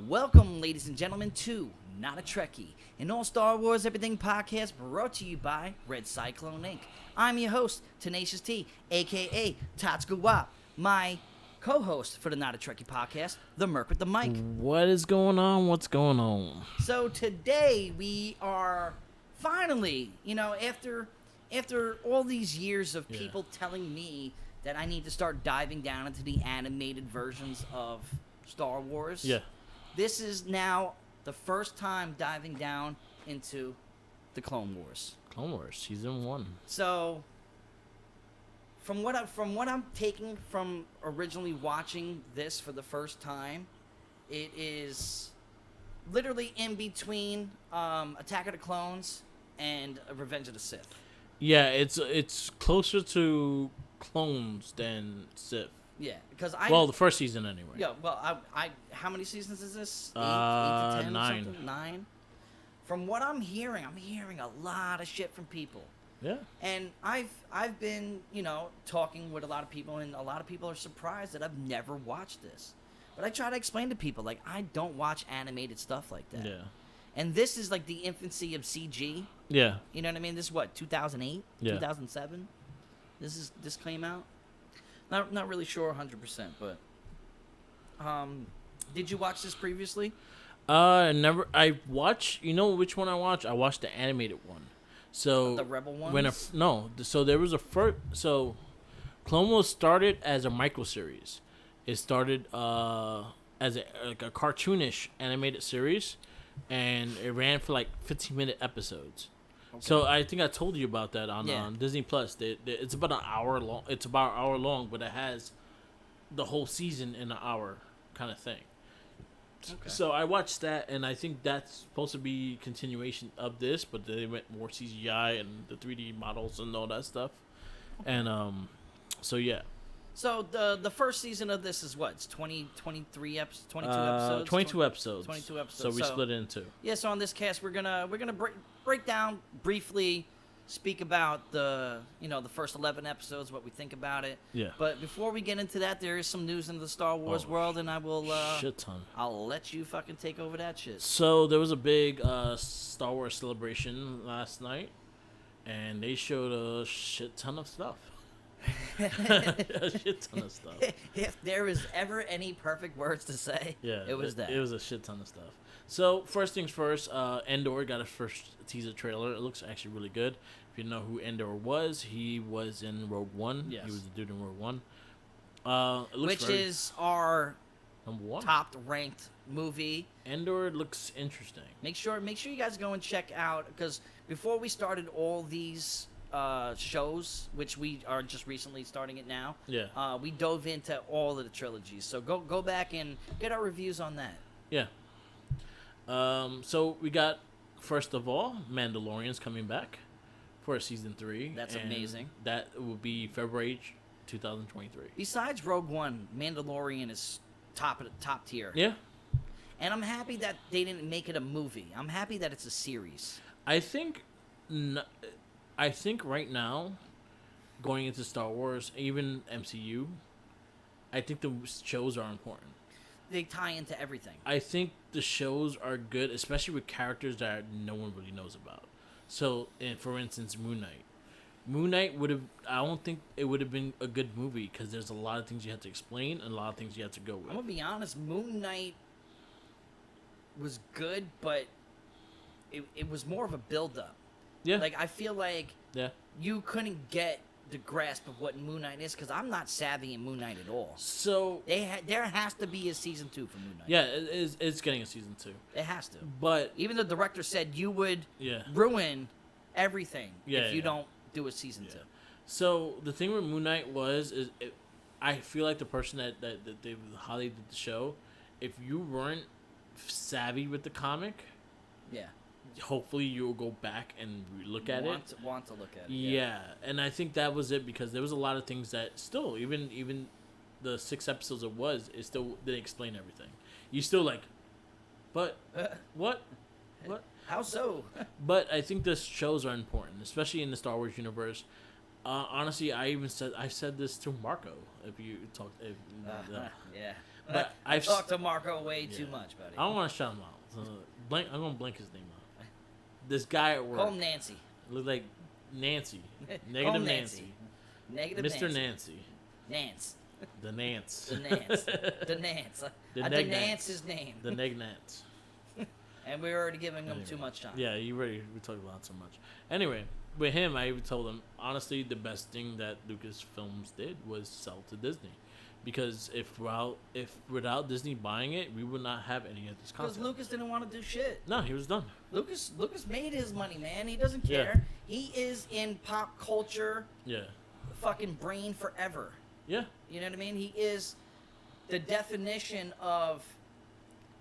Welcome, ladies and gentlemen, to Not a Trekkie, an all Star Wars Everything podcast brought to you by Red Cyclone Inc. I'm your host, Tenacious T, aka Tatsuku Wap. My co-host for the Not a Trekkie podcast, the Merc with the Mic. What is going on? What's going on? So today we are finally, after all these years of people telling me that I need to start diving down into the animated versions of Star Wars. Yeah. This is now the first time diving down into the Clone Wars. Clone Wars season 1. So, from what I'm taking from originally watching this for the first time, it is literally in between Attack of the Clones and Revenge of the Sith. Yeah, it's closer to clones than Sith. Yeah, because the first season anyway. Yeah, well, I how many seasons is this? 8 to 10 9. or something? 9. From what I'm hearing a lot of shit from people. Yeah. And I've been, talking with a lot of people, and a lot of people are surprised that I've never watched this. But I try to explain to people, like, I don't watch animated stuff like that. Yeah. And this is like the infancy of CG. Yeah. You know what I mean? This is what, 2008? Yeah. 2007? This came out? Not really sure 100%, but did you watch this previously? Never. I watched. You know which one I watched? I watched the animated one. So the Rebel ones. So there was a first. So Clone Wars started as a micro series. It started as a cartoonish animated series, and it ran for like 15-minute episodes. Okay. So I think I told you about that on Disney Plus. It's about an hour long. It's about an hour long, but it has the whole season in an hour kind of thing. Okay. So I watched that, and I think that's supposed to be continuation of this, but they went more CGI and the 3D models and all that stuff. Okay. And so yeah. So the first season of this is what? It's 23 episodes, 22 episodes. 22 episodes. 22 episodes. So we split it in two. Yeah. So on this cast, we're gonna break down briefly, speak about the first 11 episodes, what we think about it. Yeah. But before we get into that, there is some news in the Star Wars world, and I will shit ton. I'll let you fucking take over that shit. So there was a big Star Wars celebration last night, and they showed a shit ton of stuff. A shit ton of stuff. If there was ever any perfect words to say, it was that. It was a shit ton of stuff. So first things first, Endor got a first teaser trailer. It looks actually really good. If you know who Endor was, he was in Rogue One. Yes. He was the dude in Rogue One. Which is our number 1 top ranked movie. Endor looks interesting. Make sure you guys go and check out, because before we started all these shows, which we are just recently starting it now. Yeah. We dove into all of the trilogies, so go back and get our reviews on that. Yeah. So we got, first of all, Mandalorian's coming back for season 3. That's amazing. That will be February 2023. Besides Rogue One, Mandalorian is top tier. Yeah. And I'm happy that they didn't make it a movie. I'm happy that it's a series. I think right now, going into Star Wars, even MCU, I think the shows are important. They tie into everything. I think the shows are good, especially with characters that no one really knows about. So, for instance, Moon Knight. Moon Knight I don't think it would have been a good movie, because there's a lot of things you have to explain and a lot of things you have to go with. I'm going to be honest, Moon Knight was good, but it was more of a build-up. Yeah. Like, I feel like you couldn't get the grasp of what Moon Knight is, because I'm not savvy in Moon Knight at all. So there has to be a season 2 for Moon Knight. Yeah, it's getting a season 2. It has to. But even the director said you would ruin everything if you don't do a season 2. So the thing with Moon Knight I feel like the person that how they did the show, if you weren't savvy with the comic, hopefully you'll go back and look at it. Want to look at it. Yeah, and I think that was it, because there was a lot of things that still, even the 6 episodes it still didn't explain everything. You still like, but what? How so? But I think the shows are important, especially in the Star Wars universe. Honestly, I said this to Marco. If you talk, Yeah. But I've talked to Marco way too much, buddy. I don't want to shout him out. So I'm gonna blank his name out. This guy at work. Call him Nancy. Look like Nancy. Call him Nancy. Negative Mr. Nancy. Nance. Nance. The Nance. The Nance. The Nance. The I Neg Nance his name. The Neg Nance. And we're already giving him too much time. Yeah, we talked about so much. Anyway, with him, I told him, honestly, the best thing that Lucasfilms did was sell to Disney. Because if without Disney buying it, we would not have any of this content. Because Lucas didn't want to do shit. No, he was done. Lucas made his money, man. He doesn't care. Yeah. He is in pop culture. Yeah. Fucking brain forever. Yeah. You know what I mean? He is the definition of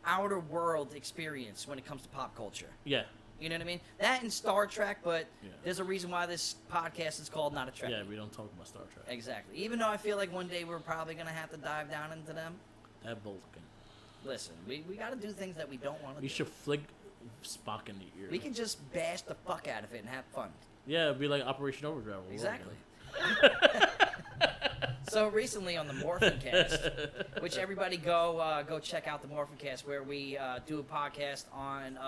outer world experience when it comes to pop culture. Yeah. You know what I mean? That and Star Trek, but there's a reason why this podcast is called Not a Trekkie. Yeah, we don't talk about Star Trek. Exactly. Even though I feel like one day we're probably going to have to dive down into them. That Vulcan. Listen, we got to do things that we don't want to do. We should flick Spock in the ear. We can just bash the fuck out of it and have fun. Yeah, it'd be like Operation Overdrive. Exactly. So recently on the Morphin Cast, which everybody go check out the Morphin Cast, where we do a podcast on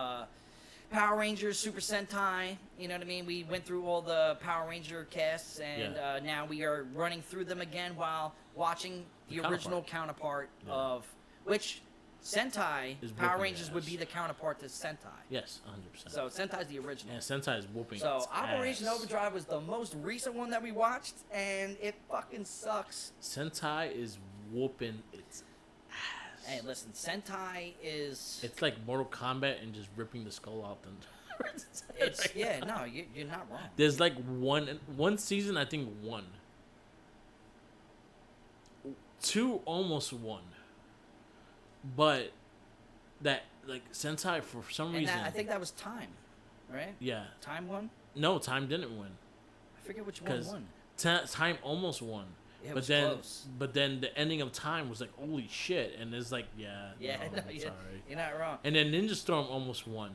Power Rangers, Super Sentai. You know what I mean? We went through all the Power Ranger casts, and now we are running through them again while watching the original counterpart of which Sentai. Power Rangers would be the counterpart to Sentai. Yes, 100%. So Sentai's the original. Yeah, Sentai is whooping. So its Operation ass. Overdrive was the most recent one that we watched, and it fucking sucks. Sentai is whooping its ass. Hey, listen, Sentai is... It's like Mortal Kombat and just ripping the skull out. It's no, you're not wrong. There's like one season, I think one. Two almost won. But that, like, Sentai, for some reason... I think that was Time, right? Yeah. Time won? No, Time didn't win. I forget which one won. Time almost won. Yeah, it was close. But then the ending of Time was like, holy shit. And it's like, you're not wrong. And then Ninja Storm almost won.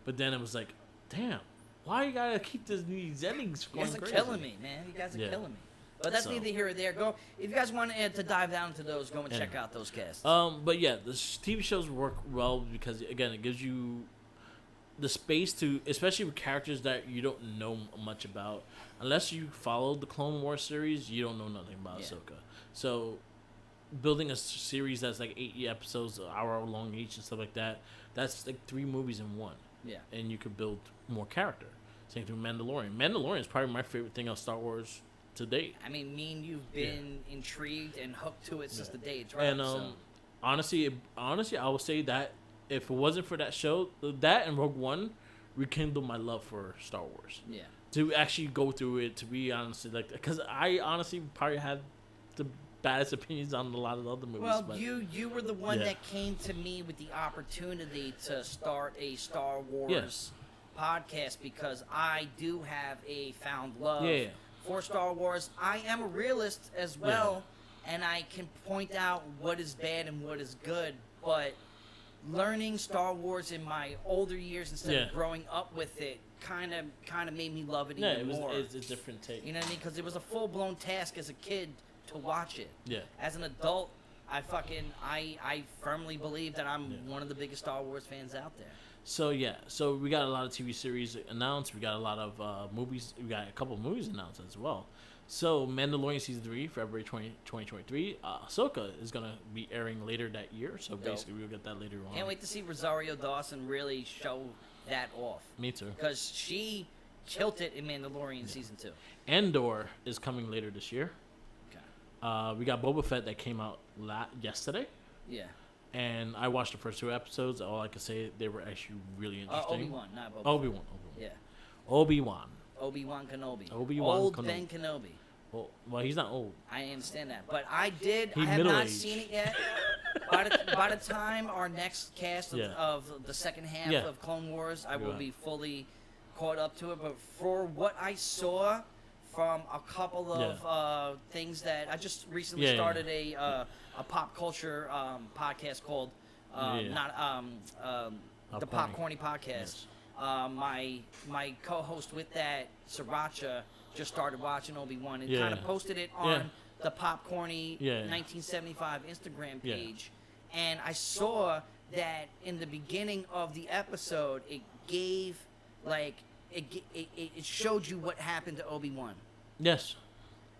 But then it was like, damn, why you gotta keep these endings going crazy? You guys are killing me, man. You guys are killing me. But that's neither here or there. Go if you guys want to dive down into those, go and check out those casts. But yeah, the TV shows work well because again, it gives you the space to, especially with characters that you don't know much about, unless you followed the Clone Wars series, you don't know nothing about Ahsoka. So building a series that's like 8 episodes, an hour long each, and stuff like that, that's like 3 movies in one. Yeah, and you could build more character. Same thing with Mandalorian. Mandalorian is probably my favorite thing of Star Wars to date. I mean, you've been intrigued and hooked to it since the day it dropped. And honestly, I would say that if it wasn't for that show, that and Rogue One rekindled my love for Star Wars. Yeah. To actually go through it, to be honestly, like, because I honestly probably had the baddest opinions on a lot of the other movies. Well, but you were the one that came to me with the opportunity to start a Star Wars podcast because I do have a found love for Star Wars. I am a realist as well, and I can point out what is bad and what is good, but learning Star Wars in my older years instead of growing up with it kind of made me love it even more. It's a different take. You know what I mean? Because it was a full-blown task as a kid to watch it. Yeah. As an adult, I firmly believe that I'm one of the biggest Star Wars fans out there. So we got a lot of TV series announced. We got a lot of movies. We got a couple of movies announced as well. So Mandalorian season 3, February 2023. Ahsoka is gonna be airing later that year. So basically, we'll get that later on. Can't wait to see Rosario Dawson really show that off. Me too. Because she killed it in Mandalorian season 2. Andor is coming later this year. Okay. We got Boba Fett that came out yesterday. Yeah. And I watched the first 2 episodes. All I can say, they were actually really interesting. Obi-Wan, not Boba Fett. Obi-Wan. Yeah. Obi-Wan Kenobi. Old Ben Kenobi. Well, he's not old. I understand that, but I have not middle-aged. seen it yet. by the time our next cast of the second half of Clone Wars, I will be fully caught up to it. But for what I saw from a couple of things that I just recently started a pop culture podcast called the Popcorny Podcast. Yes. My co-host with that, Sriracha, just started watching Obi-Wan and Yeah. kind of posted it on Yeah. the Popcorny Yeah. 1975 Instagram Yeah. page. And I saw that in the beginning of the episode, it gave, like, it showed you what happened to Obi-Wan. Yes.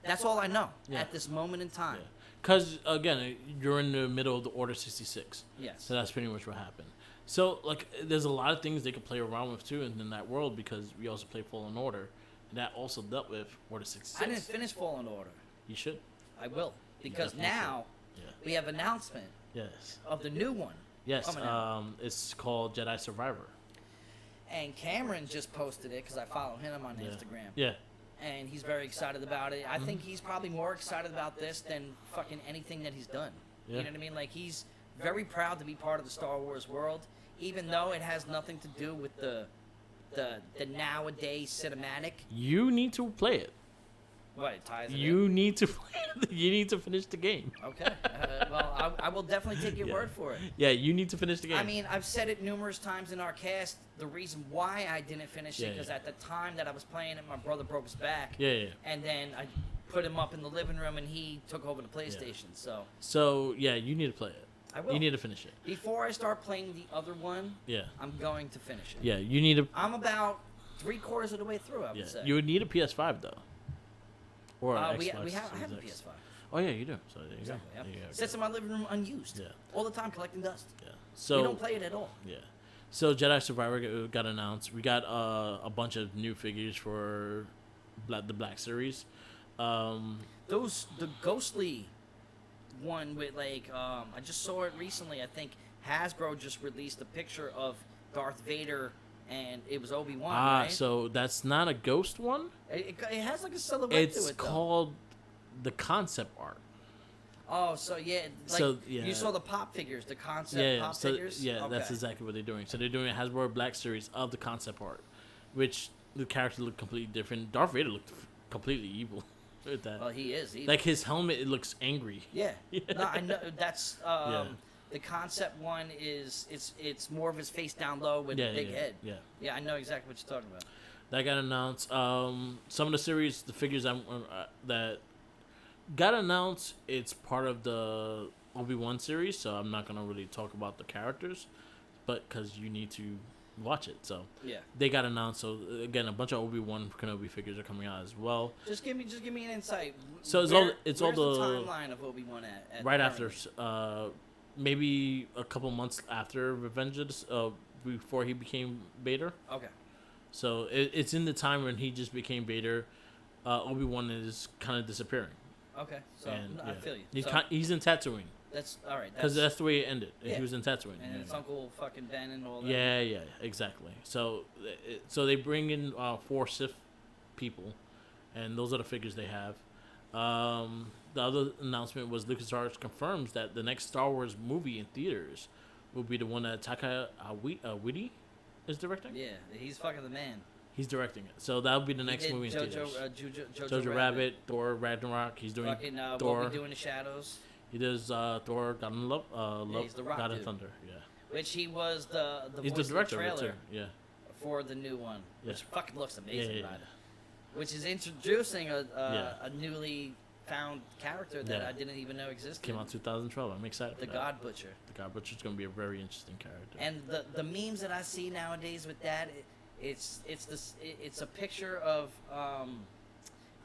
That's all I know Yeah. at this moment in time. Because, again, you're in the middle of the Order 66. Yes. So that's pretty much what happened. So, like, there's a lot of things they could play around with, too, in that world, because we also play Fallen Order. And that also dealt with Order 66. I didn't finish Fallen Order. You should. I will. Because definitely now Yeah. we have announcement Yes. of the new one. Yes. Coming out. It's called Jedi Survivor. And Cameron just posted it because I follow him on Yeah. Instagram. Yeah. And he's very excited about it. I think he's probably more excited about this than fucking anything that he's done. Yeah. You know what I mean? Like, he's very proud to be part of the Star Wars world, even though it has nothing to do with the nowadays cinematic. You need to play it. What, it ties it You need to play it. You need to finish the game. in? Okay. Well, I will definitely take your Yeah. word for it. Yeah, you need to finish the game. I mean, I've said it numerous times in our cast. The reason why I didn't finish it, Yeah, because yeah. at the time that I was playing it, my brother broke his back. Yeah. And then I put him up in the living room, and he took over the PlayStation. So, yeah, you need to play it. I will. You need to finish it. Before I start playing the other one, Yeah. I'm going to finish it. Yeah, you need to. I'm about 3/4 of the way through, I would Yeah. say. You would need a PS5, though. Or an we Xbox have, I have a Series X. PS5. Oh, yeah, you do. So, there you Exactly. go. Yep. There you go. Sits in my living room unused. Yeah. All the time collecting dust. Yeah. We So, don't play it at all. yeah. So, Jedi Survivor got announced. We got a bunch of new figures for the Black Series. The ghostly one with, like, I just saw it recently. I think Hasbro just released a picture of Darth Vader, and it was Obi-Wan, right? So that's not a ghost one. It has like a silhouette to It's it, though. called the concept art. Oh, so yeah, like, So, yeah. you saw the pop figures, the concept Yeah, pop so figures? yeah, that's Okay. exactly what they're doing. So they're doing a Hasbro Black Series of the concept art, which the character looked completely different. Darth Vader looked completely evil with that. Well, he is. Like his helmet, it looks angry. Yeah. No, I know that's the concept one is it's more of his face down low with a big head. Yeah, Yeah, I know exactly what you're talking about. that got announced. Some of the series, the figures that got announced, it's part of the Obi-Wan series, so I'm not gonna really talk about the characters, but because you need to watch it. So Yeah. they got announced. So again, a bunch of Obi-Wan Kenobi figures are coming out as well. Just give me an insight. So it's Where's all the the timeline of Obi-Wan at right currently? after, maybe a couple months after Revenge of the, before he became Vader. Okay. So it's in the time when he just became Vader. Obi-Wan is kind of disappearing. Okay. So And, I feel you. He's So he's in Tatooine that's all right. because that's the way it ended. Yeah. He was in Tatooine. and it's Uncle fucking Ben and all that. Yeah, exactly. So they bring in 4 Sith people, and those are the figures they have. The other announcement was LucasArts confirms that the next Star Wars movie in theaters will be the one that Taika Waititi is directing. Yeah, he's fucking the man. He's directing it, so that'll be the He next did movie in theaters. Jojo Rabbit, Thor Ragnarok. He's doing Fucking Thor. What We Do in the Shadows, He does Thor, God and Love, he's the Rock God and dude. Thunder. Yeah, which he was the he's voice the director of the of it trailer too. Yeah, for the new one, which Yeah. fucking looks amazing, Yeah. by the way. Which is introducing Yeah. a newly found character that Yeah. I didn't even know existed. came out 2012. I'm excited. The for that. God Butcher. The God Butcher's gonna be a very interesting character. And the memes that I see nowadays with that, it's a picture of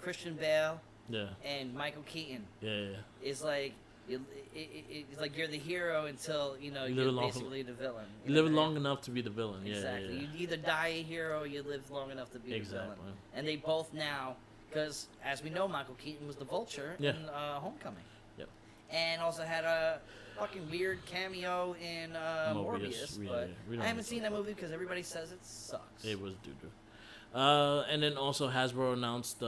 Christian Bale Yeah, and Michael Keaton. yeah. It's like it's like you're the hero until You you're live long- basically the villain. You live long enough to be the villain. Exactly. Yeah, You either die a hero or you live long enough to be the villain. Exactly. And they both now, because as we know, Michael Keaton was the Vulture Yeah. in Homecoming. Yep. And also had a fucking weird cameo in Morbius. Yeah, But we don't I haven't need to seen that movie because everybody says it sucks. It was doo doo. And then also Hasbro announced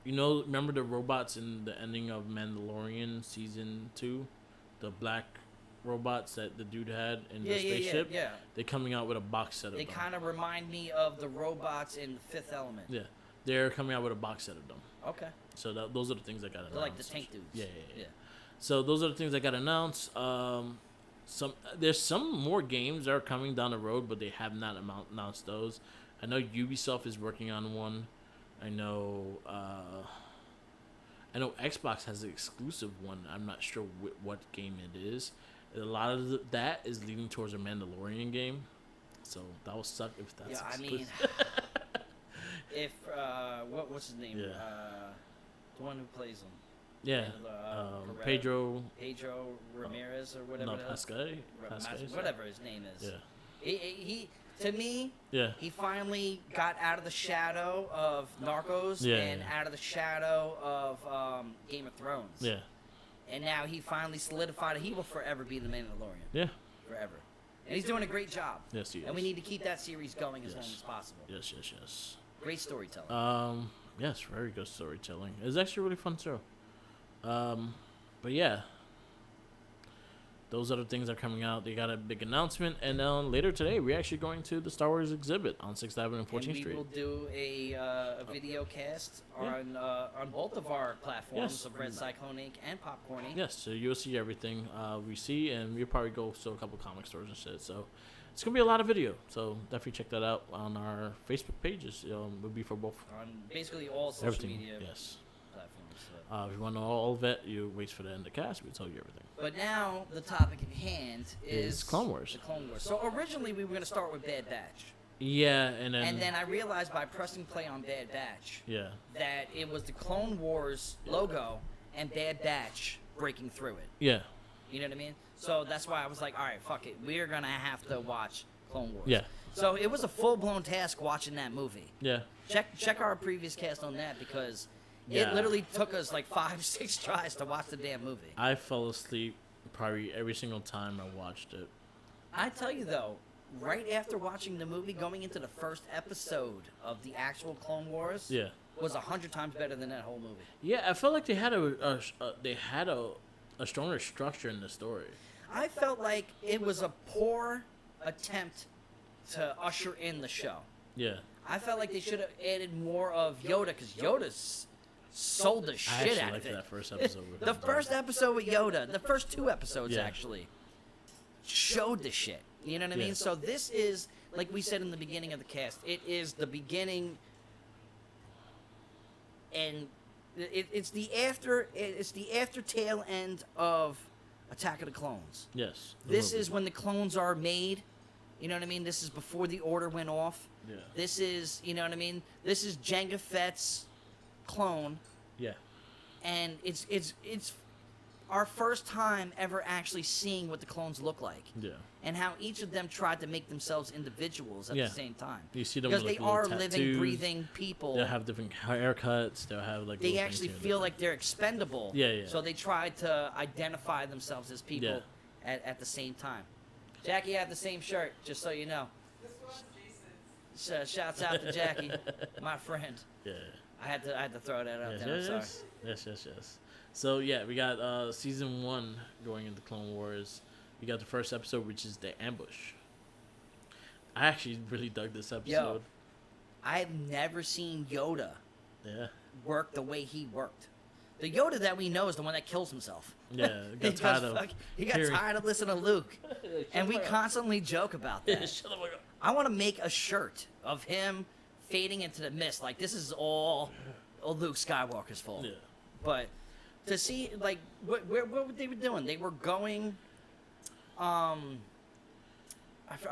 remember the robots in the ending of Mandalorian season 2, the black robots that the dude had in the spaceship. Yeah. They're coming out with a box set of They them. kind of remind me of the robots in Fifth Element. Yeah, they're coming out with a box set of them. Okay. So those are the things that got announced. They're like the tank dudes. Yeah. So those are the things that got announced. There's some more games that are coming down the road, but they have not announced those. I know Ubisoft is working on one. I know. I know Xbox has an exclusive one. I'm not sure what game it is. A lot of that is leading towards a Mandalorian game, so that would suck if that's Yeah, I exclusive. mean, if what's his name? Yeah. The one who plays him. Yeah, Herrera- Pedro. Pedro Ramirez or whatever. No, it is. Pascal. Whatever his name is. Yeah. He to me, Yeah. he finally got out of the shadow of Narcos Yeah, and yeah. out of the shadow of Game of Thrones. Yeah. And now he finally solidified it. He will forever be the Mandalorian. Yeah. Forever. And he's doing a great job. Yes, he is. And we need to keep that series going as Yes. long as possible. Yes. Great storytelling. Yes, very good storytelling. It's actually a really fun show. But yeah, those other things are coming out. They got a big announcement, and then later today, we're actually going to the Star Wars exhibit on 6th Avenue and 14th and we Street. will do a video cast on both of our platforms Yes. of Red Cyclone Inc. and Popcorn Inc. Yes, so you'll see everything we see, and we'll probably go to a couple comic stores and shit. So it's gonna be a lot of video. So definitely check that out on our Facebook pages. It'll be for both On basically all social everything. media Yes. platforms. So. If you want to know all of it, you wait for the end of the cast. We'll tell you everything. But now the topic at hand is Clone Wars. The Clone Wars. So originally we were going to start with Bad Batch. Yeah, and then I realized by pressing play on Bad Batch yeah, that it was the Clone Wars logo and Bad Batch breaking through it. yeah, You know what I mean? So that's why I was like, all right, fuck it. We're going to have to watch Clone Wars. yeah, So it was a full-blown task watching that movie. yeah. Check our previous cast on that because Yeah. it literally took us like 5-6 tries to watch the damn movie. I fell asleep probably every single time I watched it. I tell you though, right after watching the movie, going into the first episode of the actual Clone Wars, Yeah, was 100 times better than that whole movie. yeah. I felt like they had a stronger structure in the story. I felt like it was a poor attempt to usher in the show. Yeah, I felt like they should have added more of Yoda because Yoda's sold the I shit actually out liked of it. that first episode. With The him. first episode with Yoda, the first 2 episodes Yeah. actually, showed the shit. You know what I Yeah. mean? So this is, like we said in the beginning of the cast, it is the beginning, and it's the after tail end of Attack of the Clones. Yes. the This movie. is when the clones are made. You know what I mean? This is before the order went off. Yeah. This is, you know what I mean? This is Jango Fett's clone, Yeah. and it's our first time ever actually seeing what the clones look like, Yeah. and how each of them tried to make themselves individuals at Yeah. the same time. You see them Because with, they like, are little living, tattoos. breathing people. They'll have different haircuts. They'll have like. They little actually things feel here. like they're expendable. Yeah, yeah. So they try to identify themselves as people at the same time. Jackie had the same shirt, just so you know. This was Jason's. So shouts out to Jackie, my friend. Yeah. I had to throw that out Yes, there. I'm sorry. yes. So yeah, we got season 1 going into Clone Wars. We got the first episode, which is the ambush. I actually really dug this episode. I've never seen Yoda Yeah. work the way he worked. The Yoda that we know is the one that kills himself. Yeah. He Got tired got of tired of listening to Luke, and we constantly joke about that. Shut the fuck up. I want to make a shirt of him fading into the mist, like this is all Luke Skywalker's fault. Yeah. But to see like what they were doing, they were going. I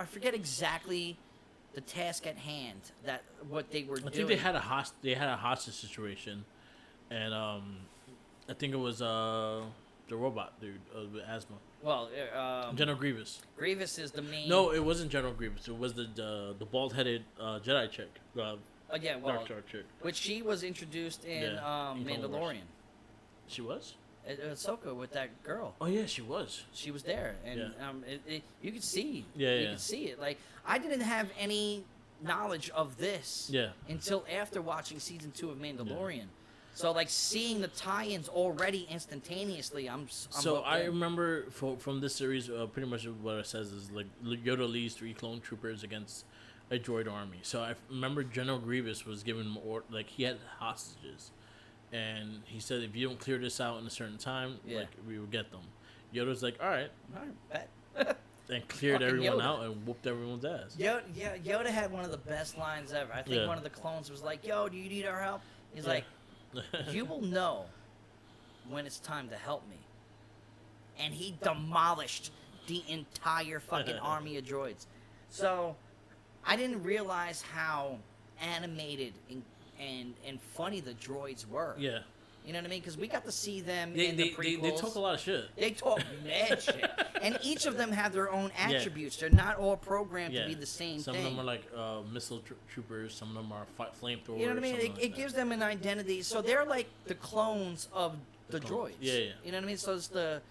forget exactly the task at hand. That what they were I doing. think they had a hostage situation, and I think it was the robot dude with asthma. Well, General Grievous. Grievous is the main. No, it wasn't General Grievous. It was the bald-headed Jedi chick. Yeah, well, Dark Star chick. which she was introduced in Yeah, in Clone Wars. Mandalorian. She was? Ahsoka with that girl. Oh yeah, she was. She was there, and Yeah. you could see. Yeah, you yeah. could see it. Like I didn't have any knowledge of this. Yeah. Until after watching season 2 of Mandalorian. So like seeing the tie-ins already instantaneously, I'm So hooked I in. remember from this series, pretty much what it says is like Yoda leads 3 clone troopers against a droid army. So I remember General Grievous was given more, like he had hostages, and he said if you don't clear this out in a certain time, Yeah. like we will get them. Yoda's like, all right. All right, bet. And cleared Fucking everyone Yoda. out and whooped everyone's ass. Yoda had one of the best lines ever. I think Yeah. one of the clones was like, "Yo, do you need our help?" He's Yeah. like, "You will know when it's time to help me." And he demolished the entire fucking army of droids. So I didn't realize how animated and funny the droids were. Yeah. You know what I mean? Because we got to see them They, in they, the prequels. they talk a lot of shit. They talk mad shit. And each of them have their own Yeah. attributes. They're not all programmed Yeah. to be the same Some thing. of them are like missile troopers. Some of them are flamethrowers. You know what I mean? something It, like it that. gives them an identity. So they're like the clones of the droids. Yeah, yeah. You know what I mean? So it's the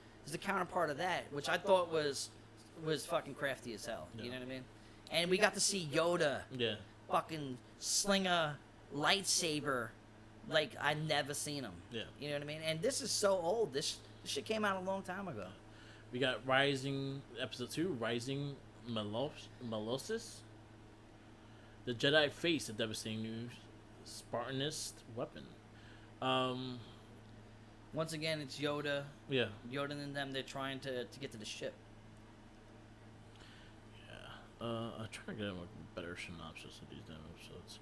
counterpart of that, which I thought was fucking crafty as hell. You Yeah. know what I mean? And we got to see Yoda Yeah. fucking sling a lightsaber like I never seen him. Yeah. You know what I mean? And this is so old. This shit came out a long time ago. We got Rising, Episode 2, Rising Melosis. The Jedi face a devastating new Spartanist weapon. Once again, it's Yoda. Yeah. Yoda and them, they're trying to get to the ship. Yeah. I'm trying to get a better synopsis of these damn episodes.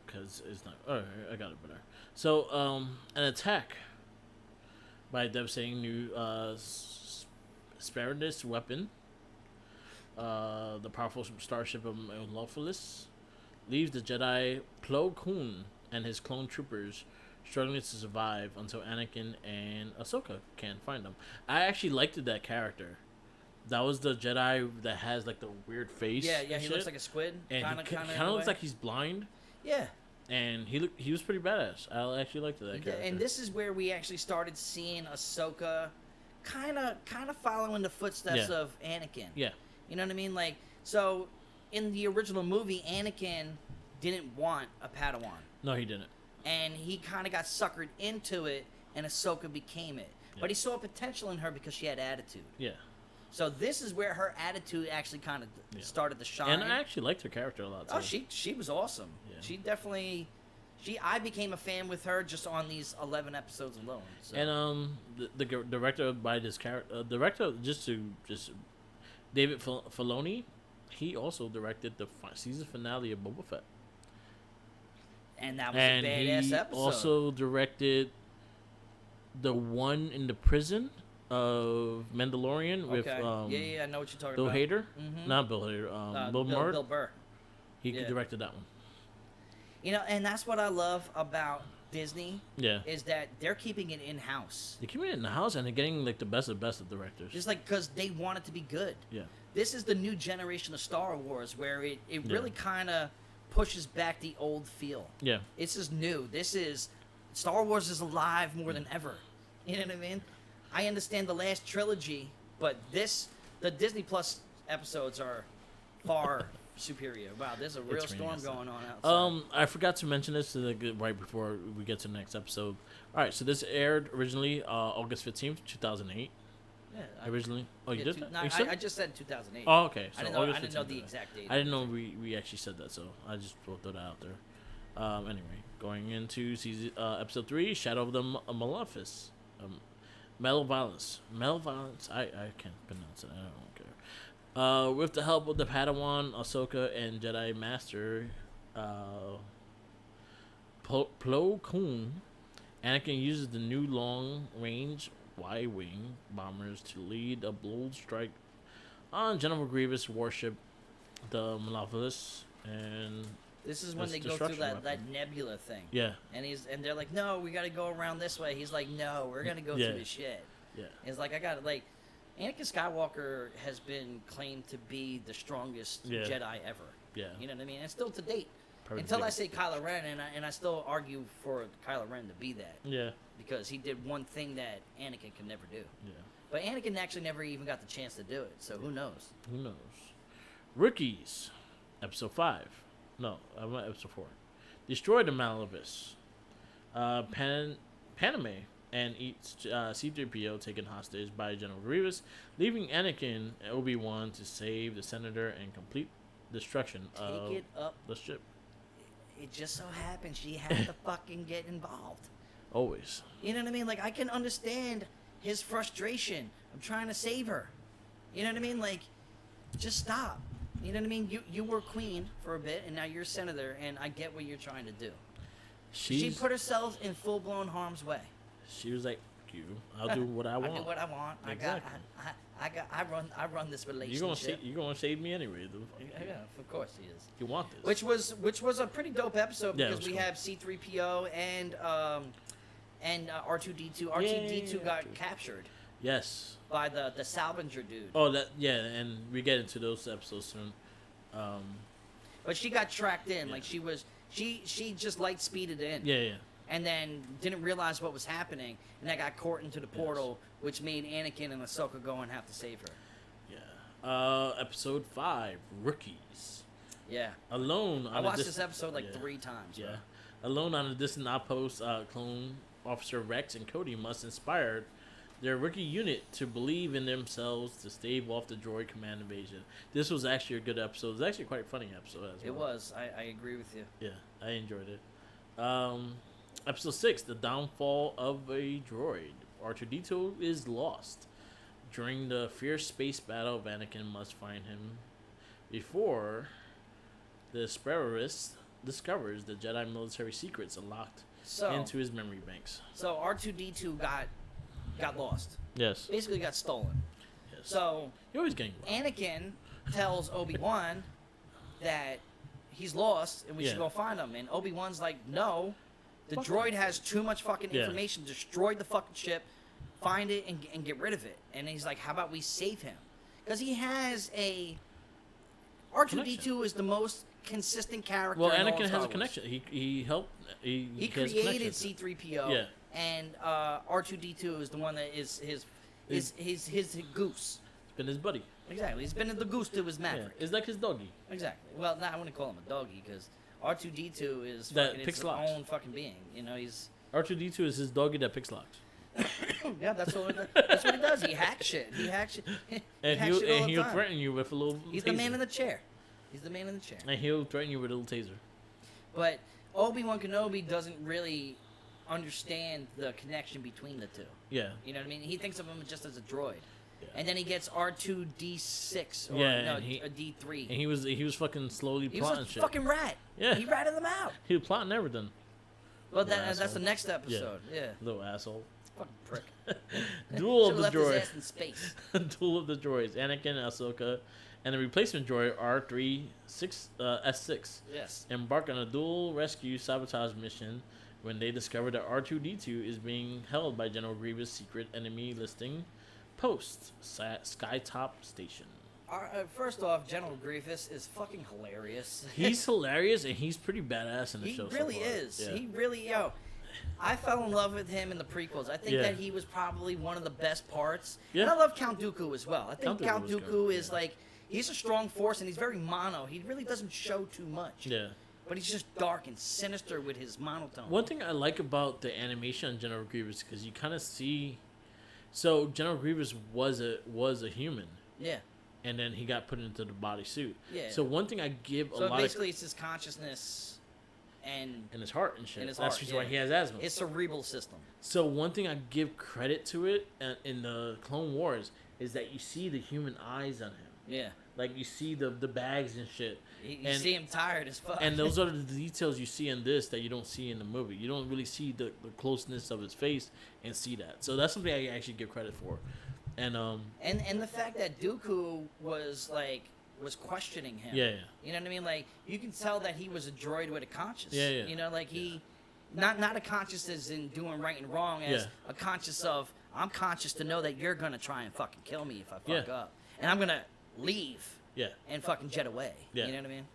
Because it's not... Alright, I got it better. So, an attack by a devastating new Spartanist weapon. The powerful starship of Melophilus leaves the Jedi Plo Koon and his clone troopers struggling to survive until Anakin and Ahsoka can find them. I actually liked that character. That was the Jedi that has like the weird face. Yeah, and he shit. looks like a squid. And Kind he of kind of looks like he's blind. Yeah. And he was pretty badass. I actually liked that character. And this is where we actually started seeing Ahsoka kind of following the footsteps Yeah. of Anakin. Yeah. You know what I mean? Like, so in the original movie, Anakin didn't want a Padawan. No, he didn't. And he kind of got suckered into it, and Ahsoka became it. Yeah. But he saw potential in her because she had attitude. Yeah. So this is where her attitude actually kind of Yeah. started to shine. And I actually liked her character a lot too. Oh, she was awesome. Yeah. She definitely, I became a fan with her just on these 11 episodes alone. So. And the director by this character, director just David Filoni, he also directed the season finale of Boba Fett. And that was And a badass he episode. also directed the one in the prison of Mandalorian with okay. I know what you're talking Bill about. Hader. Mhm. Not Bill Hader. Bill Murray. Bill Burr. He yeah. directed that one. You know, and that's what I love about Disney Yeah. is that they're keeping it in house. They keep it in the house and they're getting like the best of directors. Just like because they want it to be good. Yeah. This is the new generation of Star Wars where it Yeah. really kind of pushes back the old feel. Yeah. This is new. This is Star Wars is alive more than ever. You know what I mean? I understand the last trilogy, but the Disney Plus episodes are far superior. Wow, there's a real It's raining storm outside. going on outside. I forgot to mention this right before we get to the next episode. All right, so this aired originally August 15th, 2008. Yeah, Originally. Oh, you yeah, did two- that? no, You said I just said 2008. Oh, okay. So I didn't know. August I didn't know 15th, the okay. exact date. I didn't know we actually said that, so I just throw that out there. Anyway, going into season episode 3, Shadow of the Maleficus. Malevolence. I can't pronounce it. I don't care. With the help of the Padawan, Ahsoka, and Jedi Master Plo Koon, Anakin uses the new long-range Y-wing bombers to lead a bold strike on General Grievous' warship, the Maleficus, and This is when That's they go through destruction that weapon. nebula thing. yeah, And they're like, no, we got to go around this way. He's like, no, we're gonna go Yeah. through the shit. yeah, It's like I got to like. Anakin Skywalker has been claimed to be the strongest Yeah. Jedi ever. yeah. You know what I mean? And still to date. Probably Until the I say Kylo Ren, and I still argue for Kylo Ren to be that yeah, because he did one thing that Anakin could never do. yeah. But Anakin actually never even got the chance to do it, so who knows? Who knows? Rookies, episode 5. No, I went episode 4. Destroy the Malivus. Paname and C-3PO taken hostage by General Grievous, leaving Anakin and Obi-Wan to save the Senator and complete destruction of Take it up. the ship. It just so happened she had to fucking get involved. Always. You know what I mean? Like I can understand his frustration. I'm trying to save her. You know what I mean? Like just stop. You know what I mean? You were queen for a bit, and now you're senator, and I get what you're trying to do. She put herself in full-blown harm's way. She was like, "You, I'll do what I want. I do what I want. Exactly. I run this relationship. You're gonna shade me anyway, though. Yeah, of course he is. You want this? Which was a pretty dope episode Yeah, it because was we cool. have C-3PO and R2-D2. R2-D2 got captured Yes. by the Salvager dude. Oh, and we get into those episodes soon. But she got tracked in. Yeah. Like she just light speeded in. Yeah. And then didn't realize what was happening, and that got caught into the portal, which made Anakin and Ahsoka go and have to save her. Yeah. Episode 5, Rookies. Yeah. Alone. I watched this episode like 3 times. Yeah. Bro. Alone on a distant outpost, clone officer Rex and Cody must inspire their rookie unit to believe in themselves to stave off the droid command invasion. This was actually a good episode. It was actually quite a funny episode as well. It was. I agree with you. Yeah, I enjoyed it. Episode 6, The Downfall of a Droid. R2-D2 is lost. During the fierce space battle, Anakin must find him before the Sparrowist discovers the Jedi military secrets locked into his memory banks. So R2-D2 got lost. Yes. Basically got stolen. Yes. So You're always getting robbed. Anakin tells Obi-Wan that he's lost and we should go find him. And Obi-Wan's like, no, the droid has too much fucking information. Destroy the fucking ship, find it, and get rid of it. And he's like, how about we save him? Because he has a... R2-D2 is the most consistent character. Well, in all Anakin Star has a Wars. connection. He helped. He has a created connection. C-3PO. Yeah. And R2-D2 is the one that is his goose. It's been his buddy. Exactly. He's been the goose to his Yeah. Maverick. It's like his doggy. Exactly. Well, I wouldn't call him a doggy because R2-D2 is That fucking picks its locks. own fucking being. You know, he's... R2-D2 is his doggy that picks locks. Yeah, that's what he does. He hacks shit. He hacks shit. And hacks shit all the he'll time. threaten you with a little He's taser. the man in the chair. He's the man in the chair. And he'll threaten you with a little taser. But Obi-Wan Kenobi doesn't really understand the connection between the two. Yeah. You know what I mean? He thinks of him just as a droid. Yeah. And then he gets R2-D6 or a D3. And he was fucking slowly He was plotting a shit. fucking rat. Yeah. He ratted them out. He was plotting everything. Well, Little that's asshole. the next episode. Yeah. Little asshole. Fucking prick. Duel of Should've the left his droids. ass in space. Duel of the droids. Anakin, Ahsoka, and the replacement droid S6 Yes. embark on a dual rescue sabotage mission when they discover that R2-D2 is being held by General Grievous' secret enemy listing post, Skytop Station. First off, General Grievous is fucking hilarious. He's hilarious and he's pretty badass in the He show. really so far. is. Yeah. He really, I fell in love with him in the prequels. I think that he was probably one of the best parts. Yeah. And I love Count Dooku as well. I think Count Dooku Count was Dooku good, is yeah. like, he's a strong force and he's very mono. He really doesn't show too much. Yeah. But he's just dark and sinister with his monotone. One thing I like about the animation on General Grievous because you kind of see, so General Grievous was a human, Yeah. and then he got put into the bodysuit. Yeah. So one thing I give a So lot basically, it's his consciousness and in his heart and shit. in his That's heart, just why yeah. he has asthma. his cerebral system. So one thing I give credit to it in the Clone Wars is that you see the human eyes on him. Yeah. Like you see the bags and shit. You see him tired as fuck. And those are the details you see in this that you don't see in the movie. You don't really see the closeness of his face and see that. So that's something I actually give credit for. And And the fact that Dooku was questioning him. Yeah. You know what I mean? Like you can tell that he was a droid with a conscience. Yeah. You know, like he not a conscious as in doing right and wrong, as a conscious of I'm conscious to know that you're gonna try and fucking kill me if I fuck up. And I'm gonna leave and fucking jet away. Yeah. You know what I mean?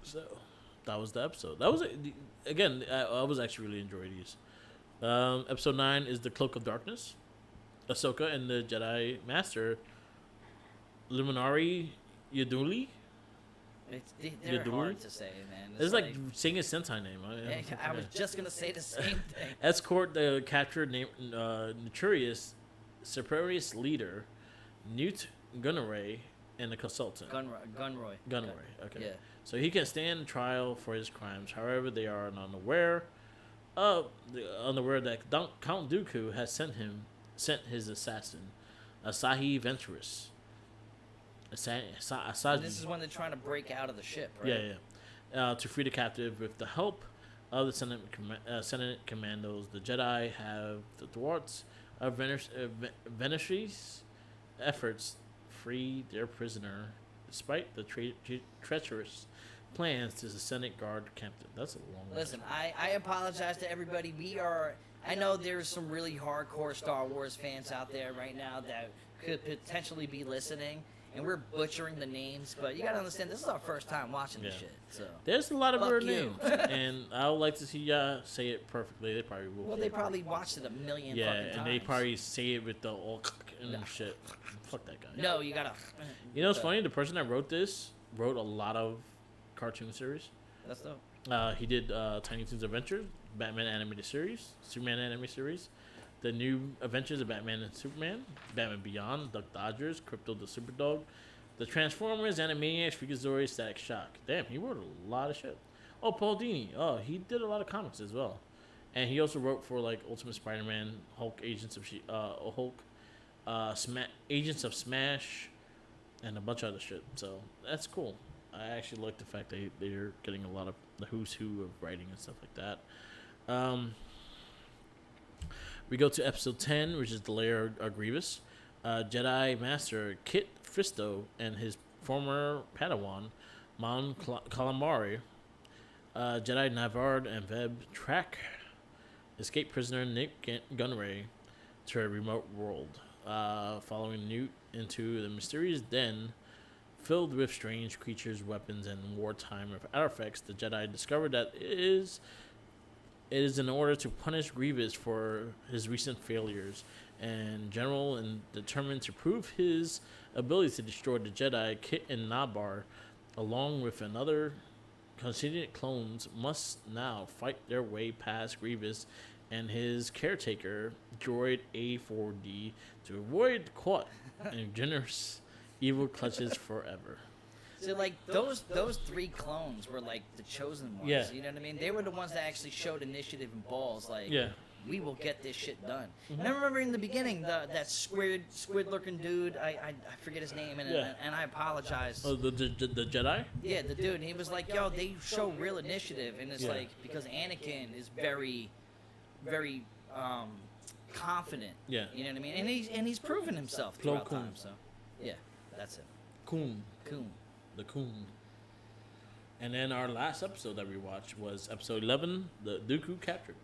So that was the episode. That was again. I was actually really enjoying these. Episode 9 is the Cloak of Darkness. Ahsoka and the Jedi Master Luminari Yaduli. They're Yaduli? hard to say, man. It's like saying his Sentai name. I was just gonna say the same thing. Escort the captured notorious Separatist leader Newt Gunray and the consultant. Gunroy. Okay. Yeah. So he can stand trial for his crimes. However, they are unaware that Count Dooku has sent his assassin, Asahi Ventress, And this is when they're trying to break out of the ship, right? To free the captive with the help of the Senate commandos. The Jedi have the thwarts of Venetri's efforts free their prisoner, despite the treacherous plans to the Senate guard captive. That's a long. Listen, I apologize to everybody. I know there's some really hardcore Star Wars fans out there right now that could potentially be listening, and we're butchering the names, but you gotta understand, this is our first time watching this shit, so. There's a lot of Fuck weird you. names, and I would like to see y'all say it perfectly. They probably will. Well, they probably watched it a million yeah, fucking times. and they probably say it with the all and shit. Fuck that guy. No, you gotta... You know what's funny? The person that wrote this wrote a lot of cartoon series. That's dope. He did Tiny Toons Adventures, Batman animated series, Superman animated series, the new Adventures of Batman and Superman, Batman Beyond, Duck Dodgers, Crypto the Superdog, the Transformers, Animaniacs, Freakazoid, Static Shock. Damn, he wrote a lot of shit. Oh, Paul Dini. Oh, he did a lot of comics as well, and he also wrote for like Ultimate Spider-Man, Hulk, Agents of Agents of Smash, and a bunch of other shit. So that's cool. I actually like the fact that they're getting a lot of the who's who of writing and stuff like that. We go to episode 10, which is the Lair of Grievous. Jedi Master Kit Fisto and his former Padawan, Mon Calamari, Jedi Navard and Veb track escaped prisoner Nick Gunray to a remote world. Following Newt into the mysterious den filled with strange creatures, weapons, and wartime artifacts, the Jedi discovered that it is in order to punish Grievous for his recent failures, and general and determined to prove his ability to destroy the Jedi, Kit and Nabar, along with another conceded clones, must now fight their way past Grievous and his caretaker, Droid A4D, to avoid caught in generous evil clutches forever. So, like, those three clones were, like, the chosen ones, Yeah. you know what I mean? They were the ones that actually showed initiative and balls, like, Yeah. we will get this shit done. And I remember in the beginning, that squid-looking dude, I forget his name, and I apologize. Oh, the Jedi? Yeah, the dude, and he was like, yo, they show real initiative, and it's like, because Anakin is very, very, confident. Yeah. You know what I mean? And he's proven himself throughout time, so, yeah, that's it. Coon. Coon. The Coon. And then our last episode that we watched was episode 11, the Dooku Captured.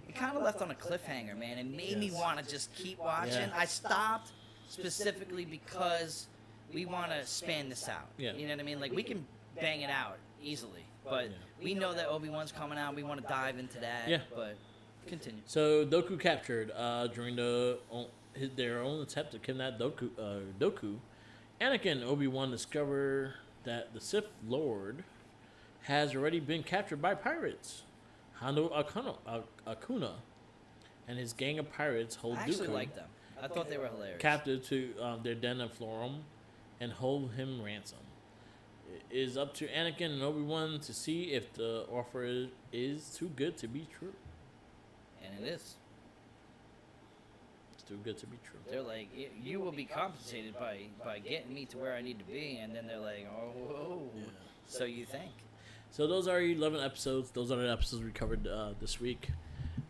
It kind of left on a cliffhanger, man. It made me Yes. want to just keep watching. Yeah. I stopped specifically because we want to span this out. Yeah. You know what I mean? Like, we can bang it out easily, but we know that Obi-Wan's coming out. We want to dive into that. Yeah. But continue. So Dooku captured during their own attempt to kidnap Dooku. Anakin and Obi-Wan discover that the Sith Lord has already been captured by pirates. Hondo Acuna and his gang of pirates hold I actually Dooku like them. I thought they were hilarious. captive to their den of Florum and hold him ransom. It is up to Anakin and Obi-Wan to see if the offer is too good to be true. And it is. It's too good to be true. They're like, you will be compensated by getting me to where I need to be. And then they're like, oh, whoa. Yeah. So you think. So those are 11 episodes. Those are the episodes we covered this week.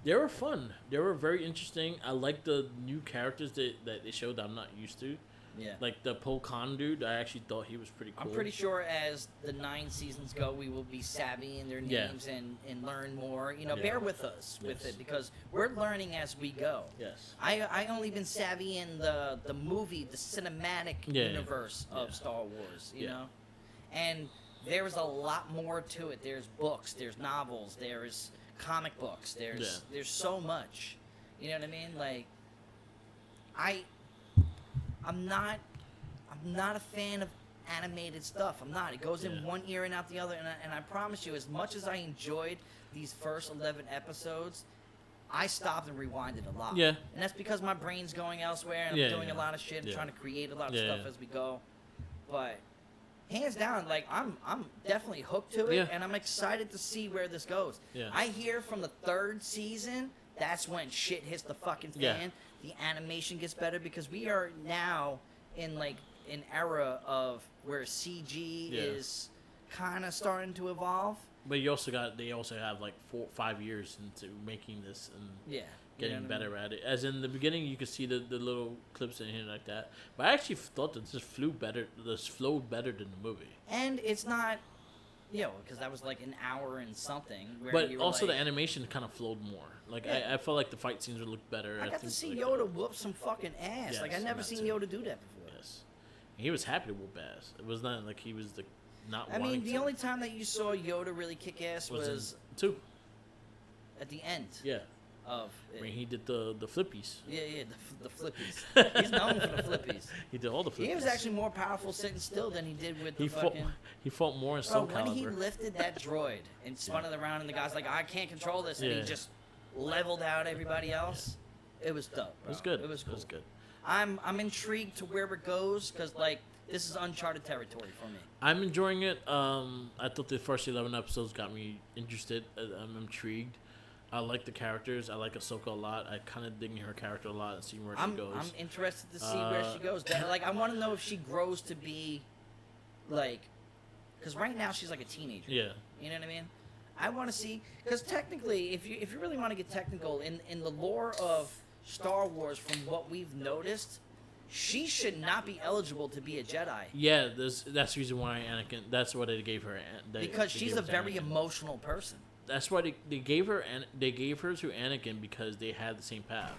They were fun. They were very interesting. I like the new characters that they showed that I'm not used to. Yeah. Like the Pol Khan dude, I actually thought he was pretty cool. I'm pretty sure as the 9 seasons go, we will be savvy in their Yeah. names and learn more. You know, Yeah. bear with us with Yes. it because we're learning as we go. Yes. I only been savvy in the movie, the cinematic Yeah. universe of Yeah. Star Wars, you Yeah. know? And there's a lot more to it. There's books, there's novels, there's comic books, there's so much. You know what I mean? Like I'm not a fan of animated stuff. I'm not. It goes in one ear and out the other. And I promise you, as much as I enjoyed these first 11 episodes, I stopped and rewinded a lot. Yeah. And that's because my brain's going elsewhere, and I'm doing a lot of shit and trying to create a lot of stuff as we go. But hands down, like I'm definitely hooked to it, and I'm excited to see where this goes. Yeah. I hear from the 3rd season, that's when shit hits the fucking fan. Yeah. The animation gets better because we are now in like an era of where CG Yeah. is kind of starting to evolve. But they also have like 4-5 years into making this and Yeah. getting You know what I better mean? at it. As in the beginning, you could see the little clips in here like that. But I actually thought that this flowed better than the movie. And it's not, because that was like an hour and something. Where But you were also like, the animation kind of flowed more. Like Yeah. I felt like the fight scenes would look better. I got to think see like Yoda whoop some fucking ass. Yes, Like I never that seen too. Yoda do that before. Yes, and he was happy to whoop ass. It was not like he was not. I mean, wanting the to. only time that you saw Yoda really kick ass was in 2. at the end Yeah, of it. when he did the flippies. Yeah, the flippies. He's known for the flippies. He did all the flippies. He was actually more powerful sitting still than he did with the he fought. fucking. He fought more in Bro, Soul when he Calibur. lifted that droid and spun it around, and the guy's like, "I can't control this," and Yeah. he just leveled out everybody else. It was dope. Bro. It was good. It was cool. It was good. I'm intrigued to where it goes because like this is uncharted territory for me. I'm enjoying it. I thought the first 11 episodes got me interested. I'm intrigued. I like the characters. I like Ahsoka a lot. I kind of dig her character a lot and see where she goes. I'm interested to see where she goes. Like I want to know if she grows to be like, because right now she's like a teenager. Yeah. You know what I mean? I want to see because technically, if you really want to get technical in the lore of Star Wars, from what we've noticed, she should not be eligible to be a Jedi Yeah, that's the reason why Anakin. That's what they gave her. because they she's gave a her to very Anakin. emotional person. That's why they gave her and they gave her to Anakin because they had the same path.